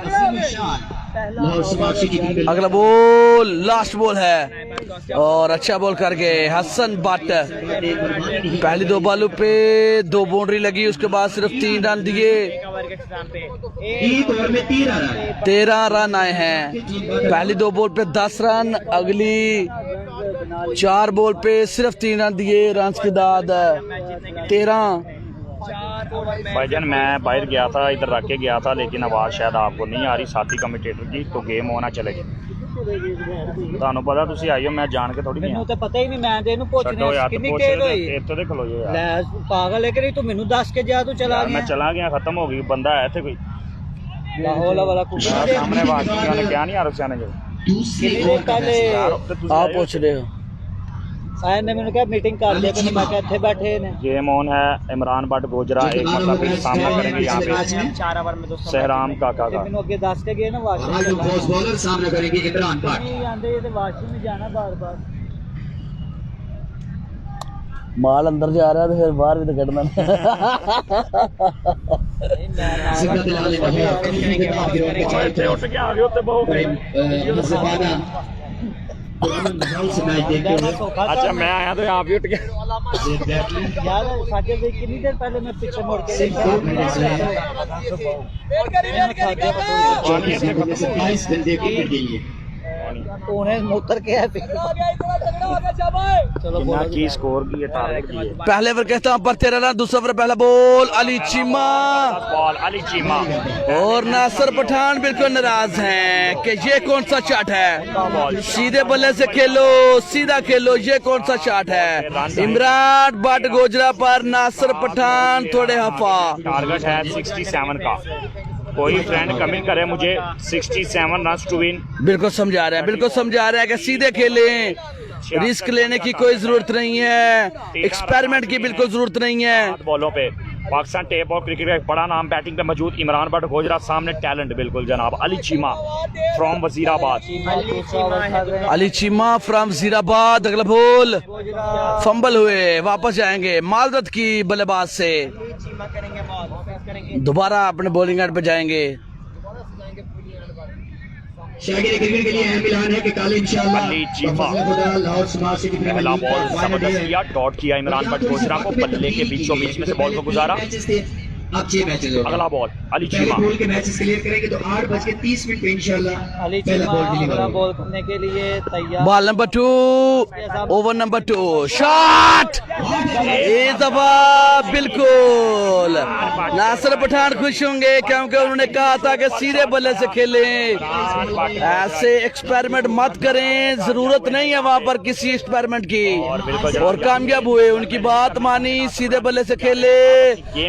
अगला बॉल लास्ट बॉल है और अच्छा बॉल करके हसन बट, पहली 2 बॉलों पे 2 बाउंड्री लगी, उसके बाद सिर्फ 3 रन दिए। 13 रन आए हैं। पहली 2 बॉल पे 10 रन, अगली 4 बॉल पे सिर्फ 3 रन दिए, रन की दाद 13। भाईजान मैं बाहर गया था, इधर रख के गया था, लेकिन आवाज़ शायद आपको नहीं आ रही साथी कमेंटेटर की, तो गेम होना चले गए। ਤੁਹਾਨੂੰ ਪਤਾ ਤੁਸੀਂ ਆਇਓ, ਮੈਂ ਜਾਣ ਕੇ ਥੋੜੀ ਮੈਨੂੰ ਤਾਂ ਪਤਾ ਹੀ ਨਹੀਂ, ਮੈਂ ਤੇ ਇਹਨੂੰ ਪੁੱਛਣਾ ਕਿੰਨੀ ਦੇਰ ਹੋਈ ਇੱਥੇ ਦੇ ਖਲੋ ਜਾ ਲੈ ਪਾਗਲ ਹੈ ਕਿ ਨਹੀਂ ਤੂੰ ਮੈਨੂੰ ਦੱਸ ਕੇ ਜਾ, ਤੂੰ ਚਲਾ ਗਿਆ। ਮੈਂ ਚਲਾ ਗਿਆ, ਖਤਮ ਹੋ ਗਈ, ਬੰਦਾ ਹੈ ਇੱਥੇ ਕੋਈ ਲਾਹੌਰ ਵਾਲਾ ਕੁਝ ਸਾਹਮਣੇ ਵਾਕਿਆ ਨੇ ਕਿਹਾ ਨਹੀਂ ਆਰੋਸਿਆ ਨੇ ਜੋ ਕਿੰਨੀ ਦੇਰ ਪਹਿਲੇ आप पूछ रहे हो। सायन ने मैंने कहा मीटिंग कर लिया, मैं क्या इतने बैठे ने। गेम ऑन है, इमरान बट गोजरा एक मतलब सामना करेंगे यहाँ पे 4 ओवर में 200 सहराम काका का। मैंने आगे 10 के गए ना वाशिंग आज बॉस बॉलर सामना करेंगे इमरान बट। नहीं आंदे ये तो वाशिंग में जाना बार-बार। माल अंदर जा रहा है तो फिर बाहर भी तो कटना। उठ के आ गए उत्ते बहुत अच्छा मैं आया तो आप भी उठ गया यार साके भाई कितनी देर पहले मैं पीछे मुड़ के उन्हें मुतर के है चलो कितना की स्कोर की है, टारगेट की है। पहले ओवर कहता हूँ पर 13 रन, दूसरा ओवर पहला बॉल अली चीमा बॉल अली चीमा और नासिर पठान बिल्कुल नाराज हैं कि ये कौन सा शॉट है, सीधे बल्ले से खेलो, सीधा खेलो, ये कौन सा शॉट है। इमरान बट गोजरा पर नासिर पठान थोड़े हफा। टारगेट है 67 का। कोई फ्रेंड कमेंट करे मुझे 67 रन टू विन। बिल्कुल समझा रहे हैं, बिल्कुल समझा रहे हैं कि सीधे खेलें, रिस्क लेने की कोई जरूरत नहीं है, एक्सपेरिमेंट की बिल्कुल जरूरत नहीं है। बॉलों पे पाकिस्तान टेप और क्रिकेट का एक बड़ा नाम बैटिंग पे मौजूद इमरान बट गोजरा, सामने टैलेंट बिल्कुल जनाब अली चीमा फ्रॉम वजीराबाद। अली चीमा फ्रॉम वजीराबाद, अगला बॉल फंबल हुए, वापस जाएंगे मालदत की बल्लेबाज से, दोबारा अपने बॉलिंग एंड पे जाएंगे। शागिर क्रिकेट के लिए अहम ऐलान है कि कल इंशाल्लाह अली चीमा लाहौर समाज से कितने पहला बॉल जबरदस्त किया, डॉट किया इमरान बट गोजरा को, बल्ले के बीचों बीच में से बॉल को गुजारा। अब 6 मैचेस अगला बॉल अली चीमा बॉल के मैचेस क्लियर करेंगे तो 8:30 पे इंशाल्लाह अली पहला चीमा बॉल डिलीवर अगला होगा। बॉल करने के लिए तैयार। Ball number 2, over number 2, shot इस दफा बिल्कुल नासिर पठान खुश होंगे क्योंकि उन्होंने कहा था कि सीधे बल्ले से खेलें, ऐसे एक्सपेरिमेंट मत करें, जरूरत नहीं है वहां पर किसी एक्सपेरिमेंट की, और कामयाब हुए, उनकी बात मानी, सीधे बल्ले से खेले,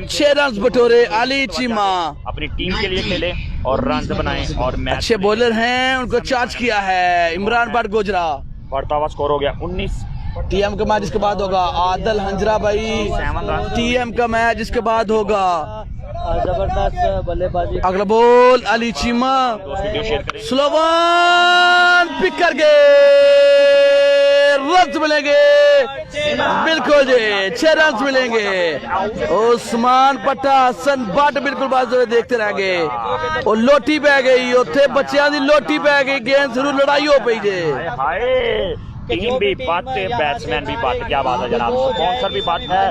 6 रन बटोरे अली चीमा। अपनी टीम के लिए खेले और रन बनाए और मैच अच्छे बॉलर हैं, उनको चार्ज किया है इमरान बट गोजरा। बढ़ता हुआ स्कोर हो गया 19। टीएम का मैच इसके बाद होगा, आदिल हंजरा भाई टीएम का मैच इसके बाद होगा। जबरदस्त बल्लेबाजी। अगला ball Ali Cheema, video share करें। स्लोवन पिक कर गए, रन मिलेंगे, बिल्कुल जी 6 रन मिलेंगे। उस्मान पट्टा हसन बट बिल्कुल बाजू में देखते रह गए, और लोटी बह गई उत्थे, बच्चों की लोटी बह गई, गेंद जरूर लड़ाई हो पई जे। हाय टीम भी बट, बैट्समैन भी बट, क्या बात है जनाब, स्पॉन्सर भी बट है,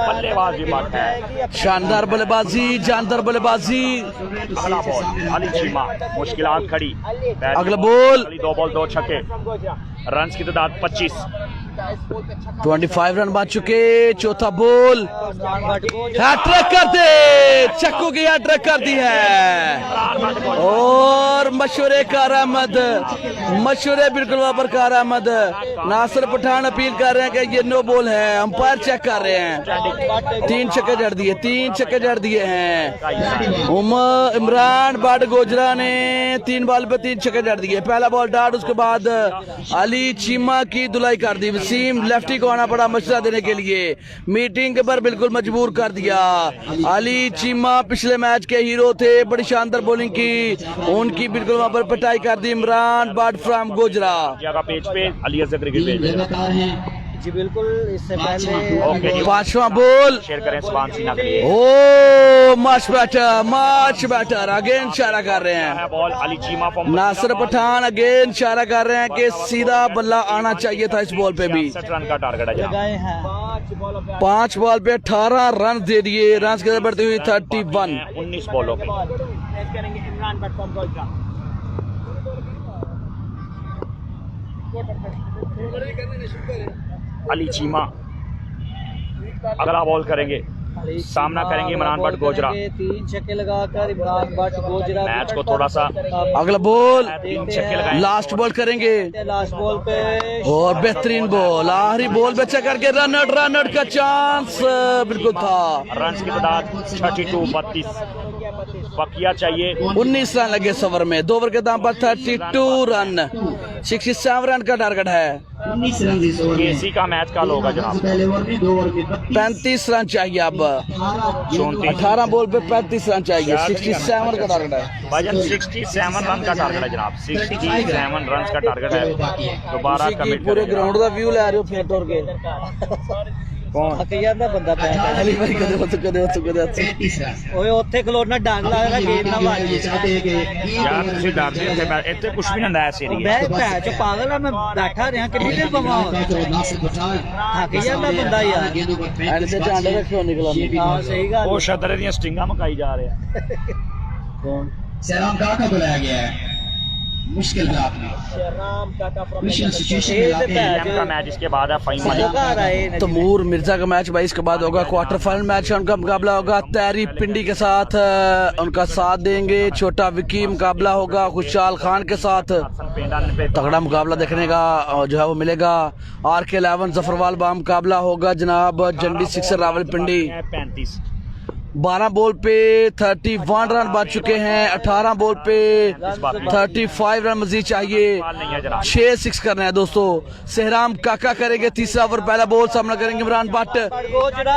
बल्लेबाज भी बट है। शानदार बल्लेबाजी, जानदार बल्लेबाजी। अगला बॉल अली चीमा, मुश्किलात खड़ी। अगला बॉल 2 बॉल 2 छक्के, रन की तादाद 25, 25 रन बन चुके। चौथा बॉल हैट्रिक कर दे, चक्कू की हैट्रिक कर दी है, और मशहूर कारआमद, मशहूर बिल्कुल वहां पर कारआमद। नासिर पठान अपील कर रहे हैं कि ये नो बॉल है, अंपायर चेक कर रहे हैं। 3 छक्के जड़ दिए, 3 छक्के जड़ दिए हैं। इमरान बट गोजरा ने 3 बॉल पे 3 छक्के जड़ दिए। पहला बॉल डॉट, उसके बाद अली चीमा की धुलाई कर दी, वसीम लेफ्टी को आना पड़ा मशवरा देने के लिए, मीटिंग पर बिल्कुल मजबूर कर दिया। अली चीमा पिछले मैच के हीरो थे, बड़ी शानदार बॉलिंग की, उनकी बिल्कुल वहां पर पिटाई कर दी इमरान बट फ्रॉम गोजरा। पेज पे अली अजहर क्रिकेट पेज लगातार हैं जी बिल्कुल, इससे पहले ओके जी, 5वां बॉल, शेयर करें सुभान सीना के लिए। ओ मच बैटर अगेन इशारा कर रहे हैं है ball Ali Cheema from Nasir Pathan, again इशारा कर रहे हैं कि सीधा बल्ला आना चाहिए था इस बॉल पे भी। 67 रन का टारगेट है जनाब। गए हैं 5 बॉल पे 18 रन दे दिए, रन की बढ़ती हुई 31। 19 बॉलों पे करेंगे इमरान बट फ्रॉम गोजरा। अली चीमा अगला बॉल करेंगे, सामना करेंगे इमरान बट गोजरा। 3 छक्के लगाकर इमरान बट गोजरा मैच को थोड़ा सा अगला बॉल 3 छक्के लगाए, लास्ट बॉल करेंगे, लास्ट बॉल पे और बेहतरीन बॉल, आखिरी बॉल पे अच्छा करके रन आउट का चांस बिल्कुल था। रन की तादाद 32 32 बकिया चाहिए। 19 रन लगे इस ओवर में, 2 ओवर के दाम पर 32 रन, 67 रन का टारगेट है। 19 रन इस ओवर में। केसी का मैच कल होगा जनाब। पहले ओवर में 2 ओवर में 35 रन चाहिए अब, 34 18 बॉल पे 35 रन चाहिए, 67 का टारगेट है। भाईजान 67 रन का टारगेट है जनाब, 67 रन का टारगेट है। दोबारा उसी की कमिट पूरे ग्राउंड का व्यू ले रहे हो फिर तोड़ के। कौन थक ਜਾਂਦਾ ਬੰਦਾ ਪੈ अली भाई कदे बस 33 रन। ਓਏ ਉੱਥੇ ਖਲੋਣਾ ਡੰਗ ਲੱਗਦਾ ਗੇਮ ਨਾ ਮਾਰੀ ये चाहते हैं कि यार तुझे डरते थे, ਇੱਥੇ ਕੁਝ ਵੀ ਨਹੀਂ ਹੁੰਦਾ ਐਸੇ ਏਰੀਏ। ਮੈਂ ਭੈ ਚ ਪਾਗਲ ਆ, ਮੈਂ ਬੈਠਾ ਰਿਹਾ ਕਿੰਨੀ ਦੇਰ ਬਵਾਂ नासिर पठान ਥੱਕ ਜਾਂਦਾ ਬੰਦਾ ਯਾਰ। गेंदों पर एंड से चांडे रखे हो निकला ਹਾਂ ਸਹੀ ਗੱਲ ਉਹ ਸ਼ਤਰੇ ਦੀਆਂ ਸਟਿੰਗਾਂ ਮਕਾਈ ਜਾ ਰਹੇ ਆ। कौन सैराम का बुलाया गया है। मुश्किल हालात में, शहराम काका फ्रॉम मुश्किल सिचुएशन में लाते हैं। का मैच इसके बाद है फाइनल। तमूर मिर्जा का मैच 22 के बाद होगा। क्वार्टर फाइनल मैच है, उनका मुकाबला होगा तैरी पिंडी के साथ, उनका साथ देंगे छोटा विकी। मुकाबला होगा खुशहाल खान के साथ। तगड़ा मुकाबला देखने का जो है वो मिलेगा। RK11 जफरवाल बा मुकाबला होगा जनाब जंडी सिक्सर रावलपिंडी। 35 12 बॉल पे 31 रन बच चुके हैं। 18 बॉल पे 35 रन मजीद चाहिए। 6 6 करना है दोस्तों। सहराम काका करेंगे तीसरा ओवर, पहला बॉल सामना करेंगे इमरान भट्ट।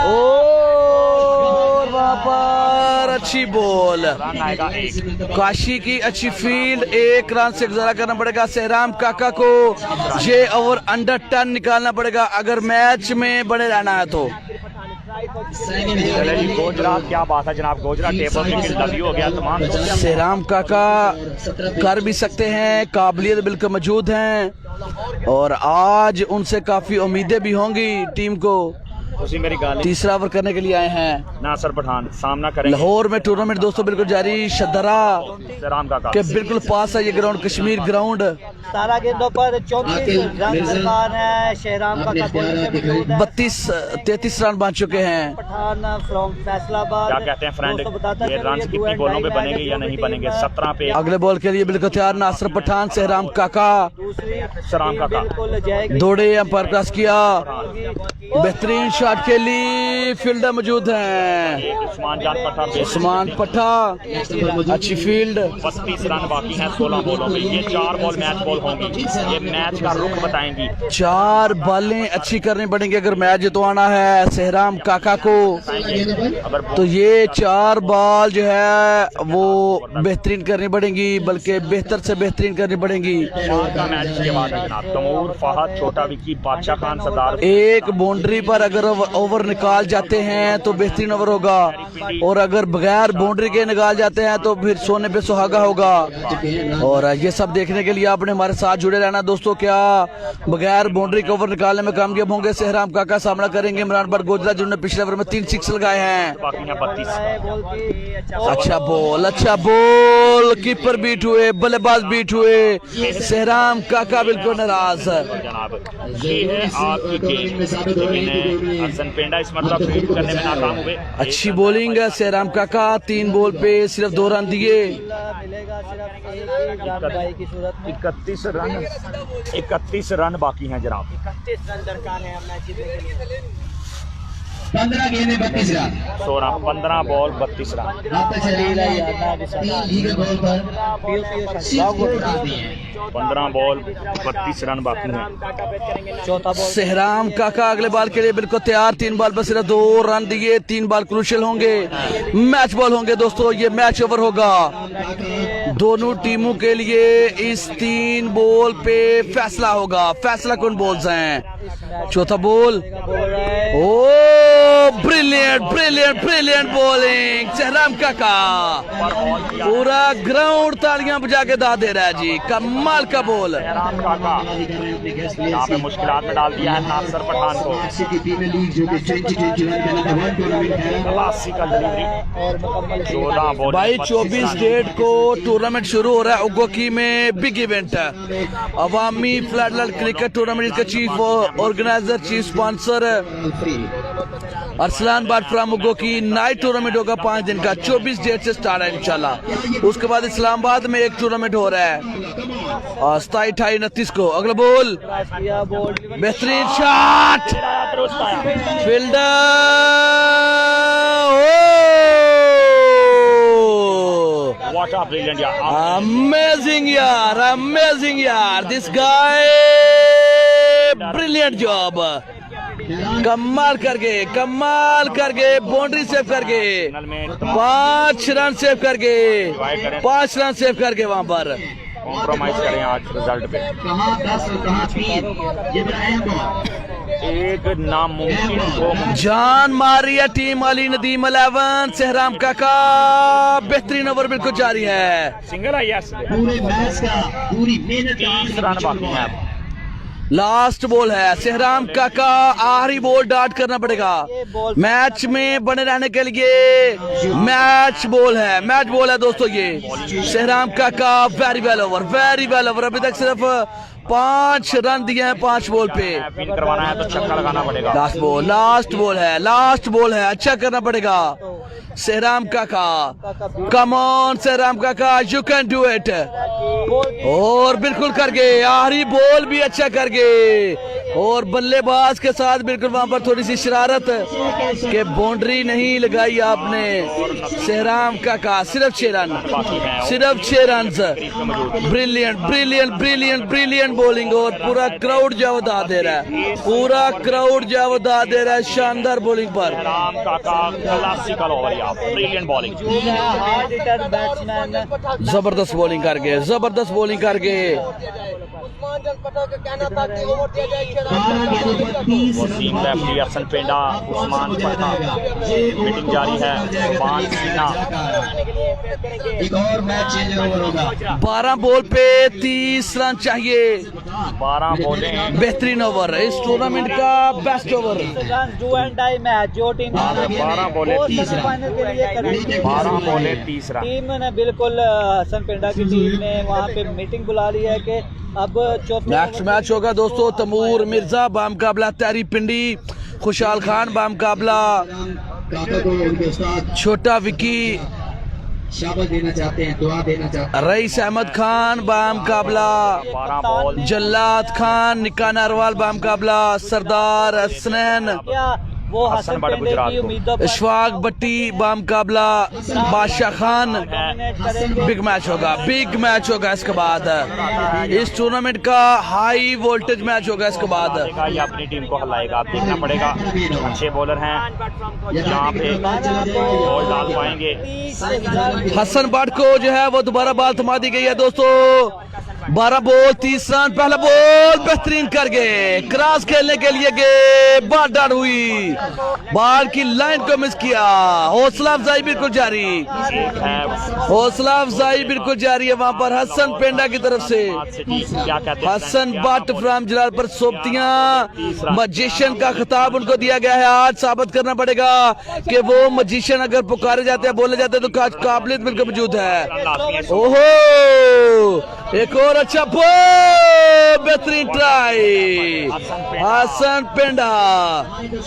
और वहां पर अच्छी बॉल, काशी की अच्छी फील्ड, 1 रन से गुजारा करना पड़ेगा सहराम काका को। ये ओवर अंडर 10 निकालना पड़ेगा अगर मैच में बने रहना है तो। गोजरा क्या बात है जनाब, गोजरा टेबल में गिरदारी हो गया तमाम। सहराम काका कर भी सकते हैं, काबिलियत बिल्कुल मौजूद हैं और आज उनसे काफी उम्मीदें भी होंगी टीम को। उसी मेरी गाली तीसरा ओवर करने के लिए आए हैं नासिर पठान, सामना करेंगे लाहौर में। टूर्नामेंट दोस्तों बिल्कुल जारी, शदरा सहराम काका के बिल्कुल पास है ये ग्राउंड, कश्मीर ग्राउंड। 17 गेंदों पर 34 रन दरकार है। शहराम काका बॉलिंग में मौजूद है। 33 रन बन चुके हैं। पठान फ्रॉम फैसलाबाद। क्या कहते हैं फ्रेंड, ये रन कितनी बॉलों पे बनेंगे या नहीं बनेंगे? 17 पे। अगले बॉल के लिए बिल्कुल तैयार नासिर पठान, सहराम काका दूसरी काका बिल्कुल जाएगी। दौड़े, अंपायर क्रॉस किया, बेहतरीन शॉट के लिए फील्डर मौजूद हैं। उस्मान जान पठा, उस्मान पठा, अच्छी फील्ड। 32 रन बाकी हैं 16 बॉलों में। ये 4 बॉल मैच बॉल होंगी, ये मैच का रुख बताएंगी। 4 बॉलें अच्छी करनी पड़ेंगी अगर मैच जितवाना है सहराम काका को। अगर तो ये 4 बॉल जो है वो बेहतरीन करनी पड़ेंगी, बल्कि बेहतर से बेहतरीन करनी पड़ेंगी। का मैच इसके बाद है जनाब, तमूर फहद, छोटा विकी, बादशाह खान, सरदार। एक बाउंड्री पर अगर ओवर निकाल जाते हैं तो बेहतरीन ओवर होगा और अगर बगैर बाउंड्री के निकाल जाते हैं तो फिर सोने पे सुहागा होगा। और ये सब देखने के लिए आपने हमारे साथ जुड़े रहना दोस्तों। क्या बगैर बाउंड्री के ओवर निकालने में कामयाब होंगे सहराम काका? सामना करेंगे इमरान भट्ट गोजरा जिन्होंने पिछले ओवर में 3 6 लगाए हैं। बाकी हैं 32। अच्छा बॉल, अच्छा बॉल, कीपर बीट हुए, बल्लेबाज बीट हुए, सहराम काका बिल्कुल नाराज। जनाब ये है आपकी गेम, लेकिन हसन पेंडा इस मतलब फील्ड करने में नाकाम हुए। अच्छी बॉलिंग है सहराम काका, 3 बॉल पे सिर्फ 2 रन दिए। मिलेगा सिर्फ एक रन भाई की सूरत में। 31 रन बाकी हैं जनाब। 31 रन दरकार है मैच जीतने के लिए। 15 गेंदें 32 रन। 15 ball 32 run. वापस तीन लीगल बॉल पर 15 बॉल 32 रन बाकी हैं। चौथा बॉल सहराम काका अगले बॉल के लिए बिल्कुल तैयार। 3 बॉल पर सिर्फ 2 रन दिए। 3 बॉल क्रूशियल होंगे, मैच बॉल होंगे दोस्तों। ये मैच ओवर होगा दोनों टीमों के लिए। इस 3 बॉल पे फैसला होगा। फैसला कौन बॉल्स हैं? चौथा बॉल, ओ ब्रिलियंट ब्रिलियंट ब्रिलियंट बॉलिंग सहराम काका। पूरा ग्राउंड तालियां बजा के दाद दे रहा है जी, कमाल का बॉल। सहराम काका यहाँ पे मुश्किलात में डाल दिया है नासिर पठान को। क्लासी का डिलीवरी। 14 बॉल भाई 24 डेट को टूर्नामेंट शुरू हो रहा है उगोकी में। बिग इवेंट है, अवामी फ्लड क्रिकेट टूर्नामेंट का chief organiser, chief sponsor Arsalan बाट फ्राम उगोकी। नाइट टूर्नामेंट होगा 5 दिन का, 24 डेट से स्टार्ट है इंशाल्लाह। उसके बाद इस्लामाबाद में एक टूर्नामेंट हो रहा है 27, 28, 29 को। अगला बॉल, बेहतरीन shot, fielder, What a brilliant यार, अमेजिंग यार, अमेजिंग यार, दिस गाय ब्रिलियंट जॉब। कमाल करके बाउंड्री सेव करके 5 रन सेव करके 5 रन सेव करके वहां पर कॉम्प्रोमाइज करें आज रिजल्ट पे। एक नामुमकिन को जान मार रही है टीम अली नदीम 11। सहराम काका बेहतरीन ओवर बिल्कुल जारी है। सिंगल आई है। पूरे मैच का पूरी मेहनत 30 रन बाकी हैं। लास्ट बॉल है सहराम काका, आखिरी बॉल डाट करना पड़ेगा मैच में बने रहने के लिए। मैच बॉल है दोस्तों ये सहराम काका। Very well over. अभी तक सिर्फ 5 रन दिए हैं 5 बॉल पे। विन करवाना है तो छक्का लगाना पड़ेगा। लास्ट बॉल है, अच्छा करना पड़ेगा सहराम काका। कम ऑन सहराम काका, यू कैन डू इट। और बिल्कुल कर गए, आखिरी बॉल भी अच्छा कर गए और बल्लेबाज के साथ बिल्कुल वहां पर थोड़ी सी शरारत के बाउंड्री नहीं लगाई आपने सहराम काका। सिर्फ 6 रन। ब्रिलियंट बॉलिंग और पूरा क्राउड जावदा दे रहा है, शानदार बॉलिंग पर। राम काका क्लासिकल ओवर, ब्रिलियंट बॉलिंग। जबरदस्त बॉलिंग कर गए। वसीम रेफरी, हसन पेंडा, उस्मान पट्टा। मीटिंग जारी है। 5 सीना। एक और मैच चेंज ओवर होगा। 12 बॉल पे 30 रन चाहिए। 12 बॉलें, बेहतरीन ओवर, इस टूर्नामेंट का best over. Do and die match जो टीम 12 बॉलें 30 रन। फाइनल के लिए करेंगे। 12 बॉलें 30 रन। टीम ने बिल्कुल हसन पेंडा की टीम ने वहाँ पे मीटिंग बुला ली है कि अब नेक्स्ट मैच होगा दोस्तों तैमूर मिर्जा बामुकाबला तहरी पिंडी, खुशहाल खान बामुकाबला काका को उनके उस्ताद छोटा विकी, शाबाश देना चाहते हैं, दुआ देना चाहते हैं। रईस अहमद खान बामुकाबला 12 बॉल, जल्लाद खान, निकान अरवाल बामुकाबला सरदार हसनैन, क्या वो हसन बट पेंडे गुजरात की को। उम्मीदों पर इशफाक भट्टी बामुकाबला बादशाह खान। करेंगे। बिग मैच होगा इसके बाद। इस टूर्नामेंट का हाई वोल्टेज मैच होगा इसके बाद। ये अपनी टीम को हलाएगा, अब देखना पड़ेगा। अच्छे बॉलर हैं यहाँ पे, बॉल डाल पाएंगे। हसन भट्ट को जो है वो दोबारा बाल थमा दी गई है दोस्तों। 12 बॉल 30 रन। पहला बॉल बेहतरीन कर गए, क्रॉस खेलने के लिए गए, बाल डाल हुई, बाल की लाइन को मिस किया। हौसला अफजाई बिल्कुल जारी है वहां पर हसन पेंडा की तरफ से। क्या कहते हैं हसन भट्ट फ्राम जलालपुर सोबतियां, मजिशियन का खिताब उनको दिया गया है। आज साबित करना पड़ेगा कि वो मजिशियन अगर पुकारे जाते हैं, बोले जाते हैं तो काबिलियत बिल्कुल मौजूद है। ओहो, एक और अच्छा बॉल, बेहतरीन ट्राई हसन पेंडा,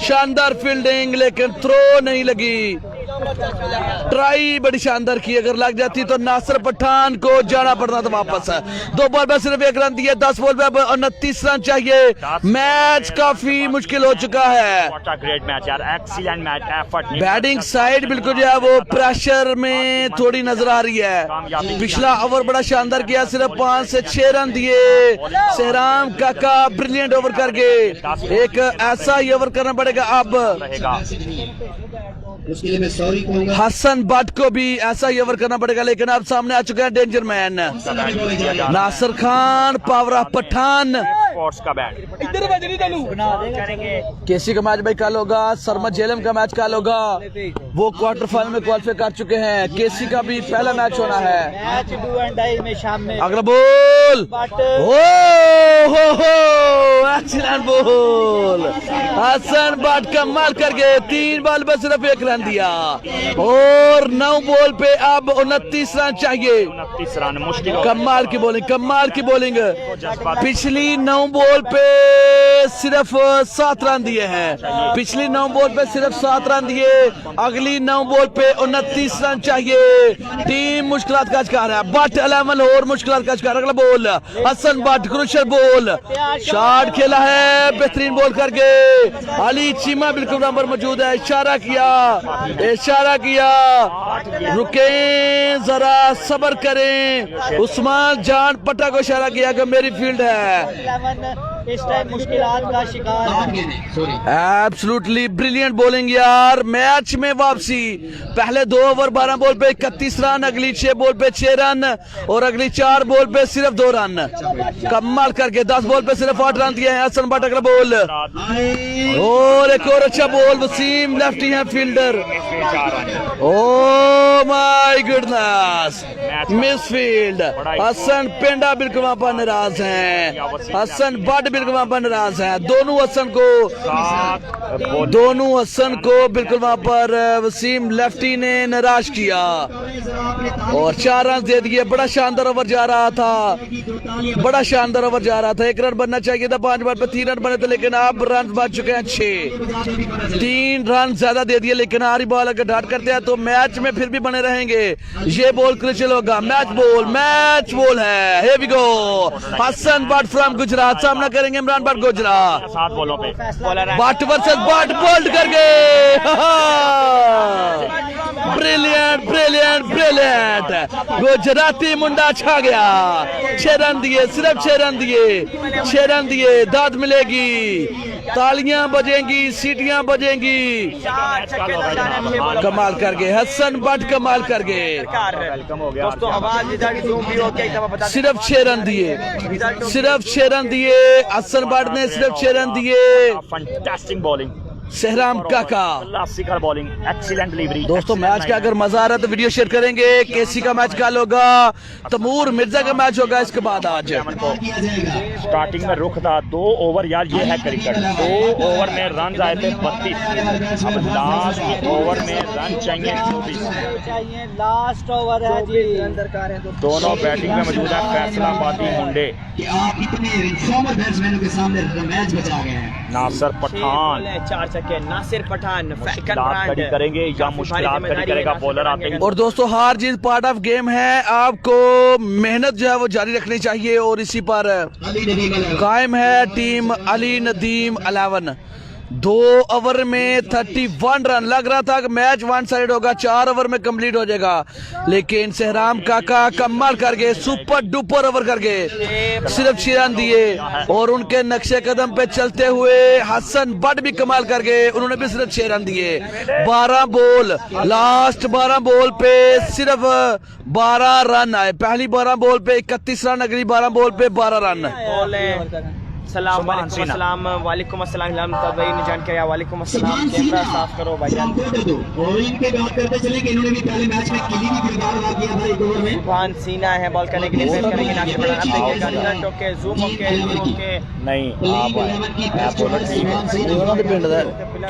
शानदार फील्डिंग लेकिन थ्रो नहीं लगी। ट्राई बड़ी शानदार की, अगर लग जाती तो नासिर पठान को जाना पड़ना था वापस। 2 बॉल में सिर्फ 1 रन दिए, 10 बॉल में 29 रन चाहिए। मैच काफी मुश्किल हो चुका है। ग्रेट मैच यार, excellent match, effort. Batting side बिल्कुल जो है वो प्रेशर में थोड़ी नजर आ रही है। पिछला ओवर बड़ा शानदार किया, सिर्फ 5 से 6 रन दिए। सहराम काका ब्रिलियंट ओवर करके एक ऐसा ही ओवर करना पड़ेगा अब। उसके लिए मैं सॉरी कहूंगा। हसन भट्ट को भी ऐसा ही ओवर करना पड़ेगा, लेकिन अब सामने आ चुका है डेंजर मैन नासिर खान, पावरा पठान। स्पोर्ट्स का बैट केसी का मैच भाई कल होगा, शर्मा जेलम का मैच कल होगा, वो क्वार्टर फाइनल में क्वालिफाई कर चुके हैं। केसी का भी पहला मैच होना है। मैच डू एंड डाई में शाम में अगला ball, excellent ball, Hasan Bhatt कमाल कर गए। 3 बॉल में सिर्फ 1 रन दिया और 9 बॉल पे अब 29 रन चाहिए। 29 रन मुश्किल। कमाल की बॉलिंग। पिछली 9 बॉल पे सिर्फ 7 रन दिए हैं। पिछली 9 बॉल पे सिर्फ 7 रन दिए, अगली 9 बॉल पे 29 रन चाहिए। टीम मुश्किलात का शिकार है। भट्ट 11 और मुश्किलात का शिकार। अगला ball Hasan Bhatt, crucial ball, shot खेला है, बेहतरीन बॉल करके। अली चीमा बिल्कुल नंबर मौजूद है, इशारा किया, रुके जरा सब्र करें। उस्मान जान पट्टा को इशारा किया कि मेरी फील्ड है। इस टाइम मुश्किलात का शिकार है। एब्सोल्युटली ब्रिलियंट बॉलिंग यार। मैच में वापसी, पहले 2 ओवर 12 बॉल पे 31 रन, अगली 6 बॉल पे 6 रन और अगली 4 बॉल पे सिर्फ 2 रन। कमाल करके 10 बॉल पे सिर्फ 8 रन दिए हैं हसन भट्ट। अगला बॉल और एक और अच्छा बॉल, वसीम लेफ्टी है fielder. Oh my goodness, miss field. Hasan Penda बिल्कुल वहां पर नाराज हैं। हसन भट्ट बिल्कुल वहां पर नाराज है। दोनों हसन को बिल्कुल वहां पर वसीम लेफ्टी ने निराश किया और 4 रन दे दिए। बड़ा शानदार ओवर जा रहा था, बड़ा शानदार ओवर जा रहा था। 1 रन बनना चाहिए था, 5 बॉल पे 3 रन बने थे, लेकिन अब रन बच चुके हैं 6। 3 रन ज्यादा दे दिए, लेकिन आरी बॉल अगर डाट करते हैं तो मैच में फिर भी बने रहेंगे। ये बॉल क्रिशल होगा, मैच बॉल है। Here we go, Hasan Butt from Gujrat सामना करेंगे इमरान बट गुजरात। 7 बॉलों पे बट वर्सेस बट बोल्ड कर गए। ब्रिलियंट ब्रिलियंट ब्रिलियंट, गुजराती मुंडा छा गया। 6 रन दिए, सिर्फ 6 रन दिए, 6 रन दिए। दाद मिलेगी, तालियां बजेंगी, सीटियां बजेंगी। कमाल कर गए हसन बट, कमाल कर गए। दोस्तों आवाज इधर की जूम भी हो के एक दफा बता, सिर्फ 6 रन दिए, सिर्फ 6 रन दिए। हसन बट ने सिर्फ 6 रन दिए। फैंटास्टिक बॉलिंग, सहराम काका क्लासिकल बॉलिंग, एक्सीलेंट डिलीवरी। दोस्तों मैच का अगर मजा आ रहा है तो वीडियो शेयर करेंगे। केसी का मैच कल होगा, तैमूर मिर्जा का मैच होगा इसके बाद आज। स्टार्टिंग में रुख था 2 ओवर, यार ये है क्रिकेट। 2 ओवर में रन आए थे 32, अब लास्ट ओवर में रन चाहिए 24। चाहिए, लास्ट ओवर है जी, रन दरकार है। दोनों बैटिंग में मौजूद है, फैसलाबादी मुंडे। कि आप इतने इन्फॉर्मर बैट्समैनों के सामने मैच बचा गए हैं। नासिर पठान 4 छक्के, नासिर पठान फैल्कन मुश्किलात खड़ी करेंगे या मुश्किलात खड़ी करेगा बॉलर आते ही। और दोस्तों हार जीत पार्ट ऑफ गेम है, आपको मेहनत जो है वो जारी रखनी चाहिए और इसी पर कायम है टीम अली नदीम 11। 2 ओवर में 31 रन। लग रहा था कि मैच 1 साइड होगा, 4 ओवर में कंप्लीट हो जाएगा, लेकिन सहराम काका कमाल कर गए, सुपर डुपर ओवर कर गए। सिर्फ 6 रन दिए और उनके नक्शे कदम पे चलते हुए हसन बट भी कमाल कर गए, उन्होंने भी सिर्फ 6 रन दिए। 12 बॉल, लास्ट 12 बॉल पे सिर्फ 12 रन आए। पहली 12 बॉल पे 31 रन, अगली 12 बॉल पे 12 रन। सलाम वालेकुम अस्सलाम भाई ने जान के, वालेकुम अस्सलाम। कैमरा साफ करो भाई। बॉलिंग पे बात करते चले कि इन्होंने भी पहले मैच में किली भी किरदार अदा किया था 1 ओवर में। सुभान सीना है बॉल करने के लिए, फेस करेंगे नासिर पठान। अब देखिएगा अंदर टोके, जूम होके, नहीं आप बोलो ठीक है। दोनों के पिंड दा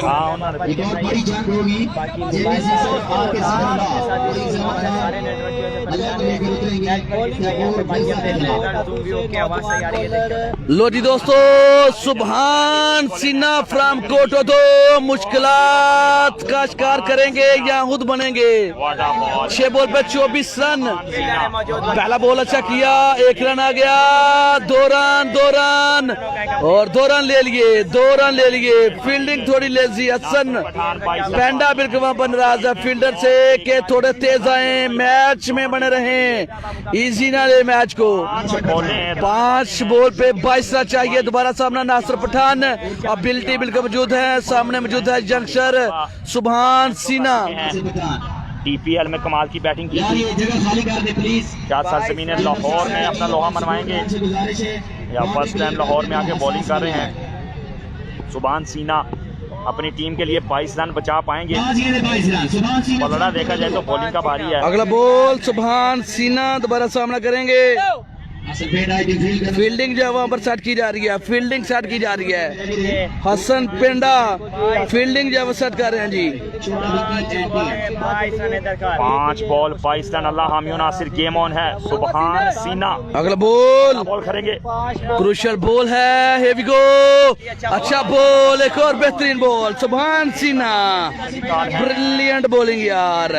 हाँ उन्होंने एक और बड़ी जंग होगी। सारे नेटवर्क की वजह से लो जी दोस्तों, सुभान सीना फ्राम कोटो तो मुश्किलात का शिकार करेंगे या खुद बनेंगे। 6 बॉल पे 24 रन। पहला बॉल अच्छा किया, 1 रन आ गया, 2 रन 2 रन और 2 रन ले लिए, 2 रन ले लिए। फील्डिंग थोड़ी लेजी, हसन पेंडा बिल्कुल वहां पर नाराज है फील्डर से के थोड़े तेज आए, मैच में बने रहे, इजी ना ले मैच को। 5 बॉल पे 22 रन चाहिए। दोबारा सामना नासिर पठान, अबिलिटी बिल्कुल मौजूद है, सामने मौजूद है जंक्शर सुभान सीना। DPL में कमाल की बैटिंग की थी। जगह खाली कर दे प्लीज। क्या सरजमीन लाहौर में अपना लोहा मनवाएंगे या फर्स्ट टाइम लाहौर में आके बॉलिंग कर रहे हैं। सुभान सीना अपनी टीम के लिए 22 रन बचा पाएंगे। बॉलरा देखा जाए तो बॉलिंग का भारी है। अगला बॉल सुभान सीना दोबारा सामना करेंगे। फील्डिंग जो है वहां पर सेट की जा रही है, फील्डिंग सेट की जा रही है। हसन पेंडा फील्डिंग जो है वो सेट कर रहे हैं जी। 5 बॉल 22 रन। अल्लाह हामियो नासिर, गेम ऑन है। सुभान सीना अगला बॉल करेंगे, क्रूशियल बॉल है। Here we go, अच्छा बॉल, एक और बेहतरीन बॉल। सुभान सीना ब्रिलियंट बॉलिंग यार।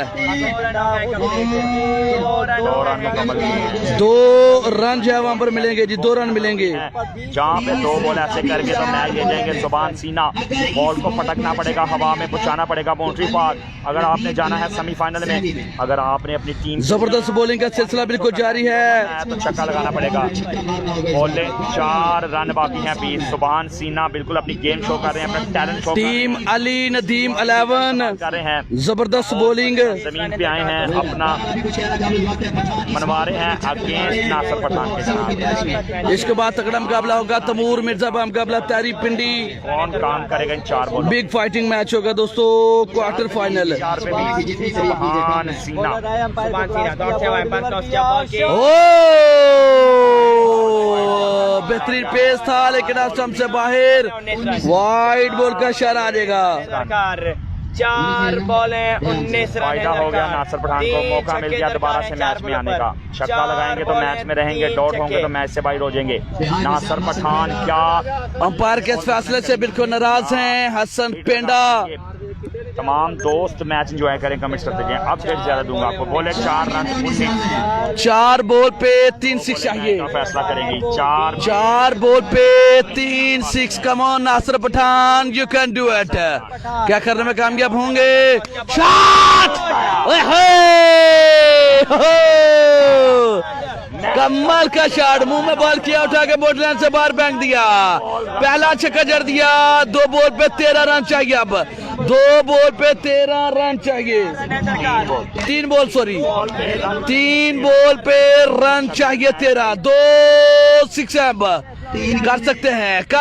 2 रन जो है वहां पर मिलेंगे जी, 2 रन मिलेंगे। जहाँ पे 2 बॉल ऐसे करके तो मैच ले जाएंगे। सुभान सीना बॉल को पटकना पड़ेगा, हवा में पहुंचाना पड़ेगा बाउंड्री पार, अगर आपने जाना है सेमीफाइनल में। अगर आपने अपनी टीम जबरदस्त बॉलिंग का सिलसिला बिल्कुल जारी है तो छक्का लगाना पड़ेगा। बॉले 4 रन बाकी हैं। 20 सुभान सीना बिल्कुल अपनी गेम शो कर रहे हैं, अपना talent show team Ali Nadeem 11 कर रहे हैं। जबरदस्त बॉलिंग, जमीन पे आए हैं, अपना मनवा रहे हैं अगेंस्ट नासिर पठान के साथ। इसके बाद तगड़ा मुकाबला होगा तैमूर मिर्जा का मुकाबला तारी पिंडी। कौन काम करेगा इन 4 बॉल? बिग फाइटिंग मैच होगा दोस्तों, क्वार्टर फाइनल। सुभान सीना दौड़ते हुए एम्पायर का उसके बॉल की ओ बेहतरीन पेस था लेकिन अब स्टंप से बाहर, वाइड बॉल का इशारा आ जाएगा। 4 बॉलें 19 रन फायदा हो गया नासिर पठान को, मौका मिल गया दोबारा से मैच में आने का। छक्का लगाएंगे तो मैच में रहेंगे, डॉट होंगे तो मैच से बाहर हो जाएंगे। नासिर पठान क्या अंपायर के इस फैसले से बिल्कुल नाराज हैं हसन पेंडा। तमाम दोस्त मैच एंजॉय करें, कमेंट्स करते जाएं। अब डेट ज्यादा दूंगा आपको, बोले 4 रन 4 बॉल पे 3 6 चाहिए, का फैसला करेंगी। 4 बॉल पे 3 6। Come on Nasir Pathan, you can do it. क्या करने में कामयाब होंगे? शॉट! कमाल का शॉट, मुंह में बॉल किया, उठा के बोर्ड लाइन से बाहर फेंक दिया। पहला छक्का जड़ दिया। 2 बॉल पे 13 रन चाहिए। अब 2 बॉल पे 13 रन चाहिए। 3 बॉल सॉरी 3 बॉल पे रन चाहिए 13। 2 6 अब कर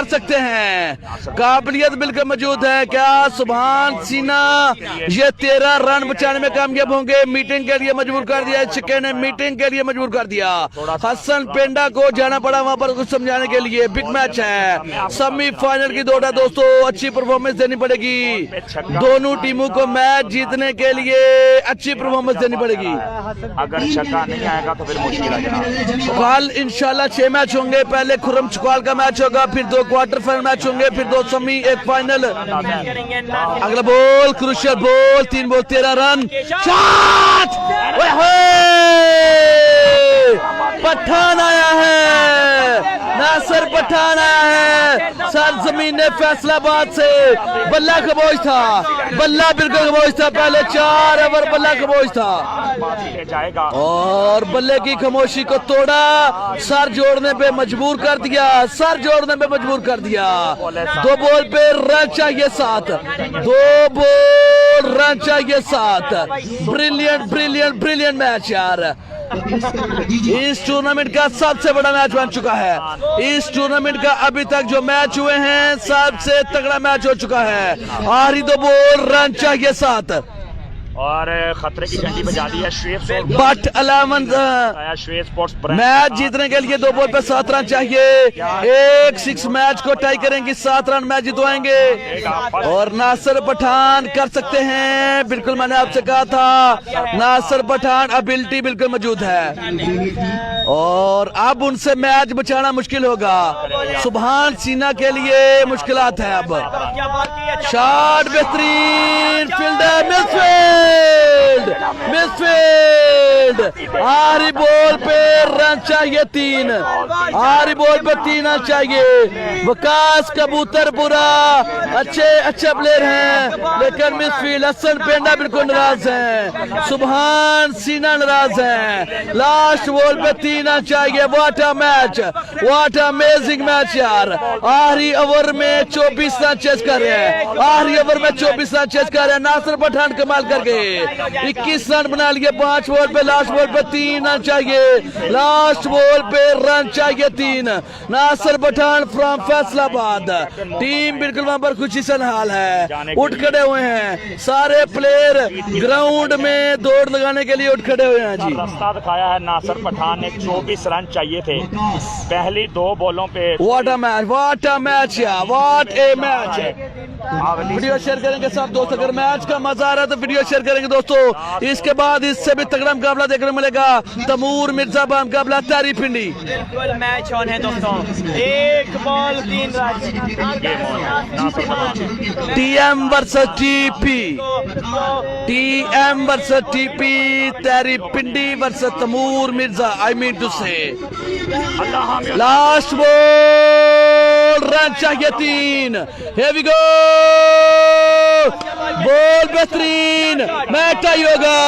सकते हैं। काबिलियत बिल्कुल मौजूद है। क्या सुभान सीना ये 13 रन बचाने में कामयाब होंगे? मीटिंग के लिए मजबूर कर दिया, चिक्के ने मीटिंग के लिए मजबूर कर दिया। हसन पेंडा को जाना पड़ा वहां पर कुछ समझाने के लिए। बिग मैच है, सेमीफाइनल की दौड़ है दोस्तों, अच्छी परफॉर्मेंस देनी पड़ेगी। दोनों टीमों को मैच जीतने के लिए अच्छी परफॉर्मेंस देनी पड़ेगी। अगर छक्का नहीं आएगा तो फिर मुश्किल है। कल इंशाल्लाह 6 मैच होंगे। पहले खुरम चुकाल का मैच होगा, फिर 2 क्वार्टर फाइनल मैच होंगे, फिर 2 सेमी, 1 फाइनल। अगला ball crucial ball, 3 ball 13 run. Shot! Pathan आया है, नासिर पठान आया है। सरजमीन ने फैसलाबाद से बल्ला खबोज था, बल्ला बिल्कुल खबोज था। पहले 4 ओवर बल्ला खबोज था और बल्ले की खामोशी को तोड़ा, सर जोड़ने पे मजबूर कर दिया, 2 बॉल पे रन चाहिए 7, 2 बॉल रन चाहिए 7। ब्रिलियंट मैच यार। इस टूर्नामेंट का सबसे बड़ा मैच बन चुका है। इस टूर्नामेंट का अभी तक जो मैच हुए हैं सबसे तगड़ा मैच हो चुका है। आखिरी 2 बॉल रन चाहिए 7 और खतरे की घंटी बजा दी है बट अलामन। मैच जीतने के लिए 2 बॉल पे 7 रन चाहिए। 1 6 मैच को टाई करेंगे, 7 रन मैच जितवाएंगे और नासिर पठान कर सकते हैं। बिल्कुल मैंने आपसे कहा था नासिर पठान एबिलिटी बिल्कुल मौजूद है और अब उनसे मैच बचाना मुश्किल होगा। सुभान सीना के लिए मुश्किलात है। अब शॉट बेहतरीन, फील्डर मिसफील्ड। आखिरी बॉल पे रन चाहिए 3, आखिरी बॉल पे 3 रन चाहिए। वकास कबूतरपुरा अच्छे प्लेयर हैं लेकिन मिसफील्ड। हसन पेंडा बिल्कुल नाराज हैं, सुभान सीना नाराज हैं। लास्ट बॉल पे 3 रन चाहिए। What a match, what a amazing match यार। आखिरी ओवर में 24 रन चेस कर रहे हैं, आखिरी ओवर में 24 रन चेस कर रहे हैं। नासिर पठान कमाल करके 21 रन बना लिए 5 बॉल पे। लास्ट बॉल पे 3 रन चाहिए, लास्ट बॉल पे रन चाहिए 3। नासिर पठान फ्रॉम फैसलाबाद। टीम बिल्कुल वहां पर खुशी से हाल है, उठ खड़े हुए हैं सारे प्लेयर ग्राउंड में दौड़ लगाने के लिए उठ खड़े हुए हैं जी। रास्ता दिखाया है नासिर पठान ने। 24 रन चाहिए थे पहली 2 बॉलों पे। What a match, what a match यार, what a match. Video share करेंगे सब दोस्त, अगर मैच का मजा आ रहा है तो वीडियो शेयर करेंगे दोस्तों। इसके बाद इससे भी तगड़ा मुकाबला देखने को मिलेगा, तैमूर मिर्जा का मुकाबला तारी पिंडी। बिल्कुल मैच ऑन है दोस्तों। 1 ball 3 run. TM versus TP, TM versus TP, तारी पिंडी versus Taimur Mirza. I mean to say last ball run चाहिए 3। हियर वी गो, बॉल बेहतरीन, मैच टाई होगा,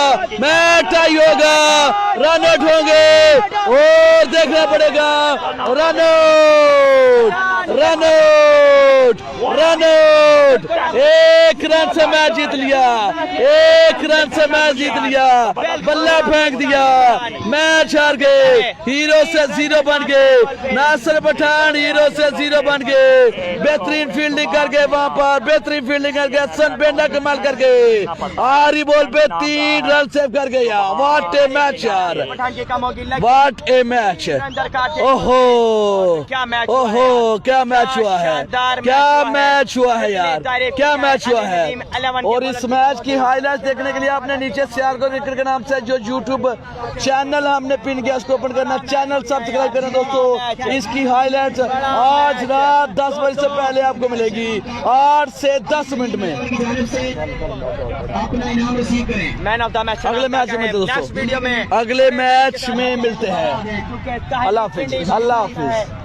रन आउट होंगे और देखना पड़ेगा। Run out, run out, 1 run से मैच जीत लिया, 1 रन से मैच जीत लिया, बल्ला फेंक दिया, मैच हार गए, हीरो से 0 बन गए, नासिर पठान हीरो से 0 बन गए, बेहतरीन फील्डिंग कर गए वहां पर, बेहतरीन फील्डिंग कर गए, हसन बेंडा कमाल कर गए, आरी बॉल पे 3 रन सेव कर गए यार, व्हाट ए मैच यार, पठान की कम होगी, व्हाट ए मैच, ओहो ओहो क्या मैच हुआ है, क्या मैच हुआ है यार, क्या मैच हुआ है। और इस मैच की हाईलाइट देखने के लिए आपने नीचे सियारगो क्रिकेट के नाम से जो यूट्यूब चैनल हमने पिन किया उसको ओपन करना, चैनल सब्सक्राइब करना दोस्तों। इसकी हाईलाइट्स आज रात 10 बजे से पहले आपको मिलेगी, 8 से 10 मिनट में। अपना इनाम रिसीव करें। मैन ऑफ द मैच अगले मैच में मिलते हैं नेक्स्ट वीडियो दोस्तों, में अगले मैच में मिलते हैं। अल्लाह हाफिज, अल्लाह हाफिज।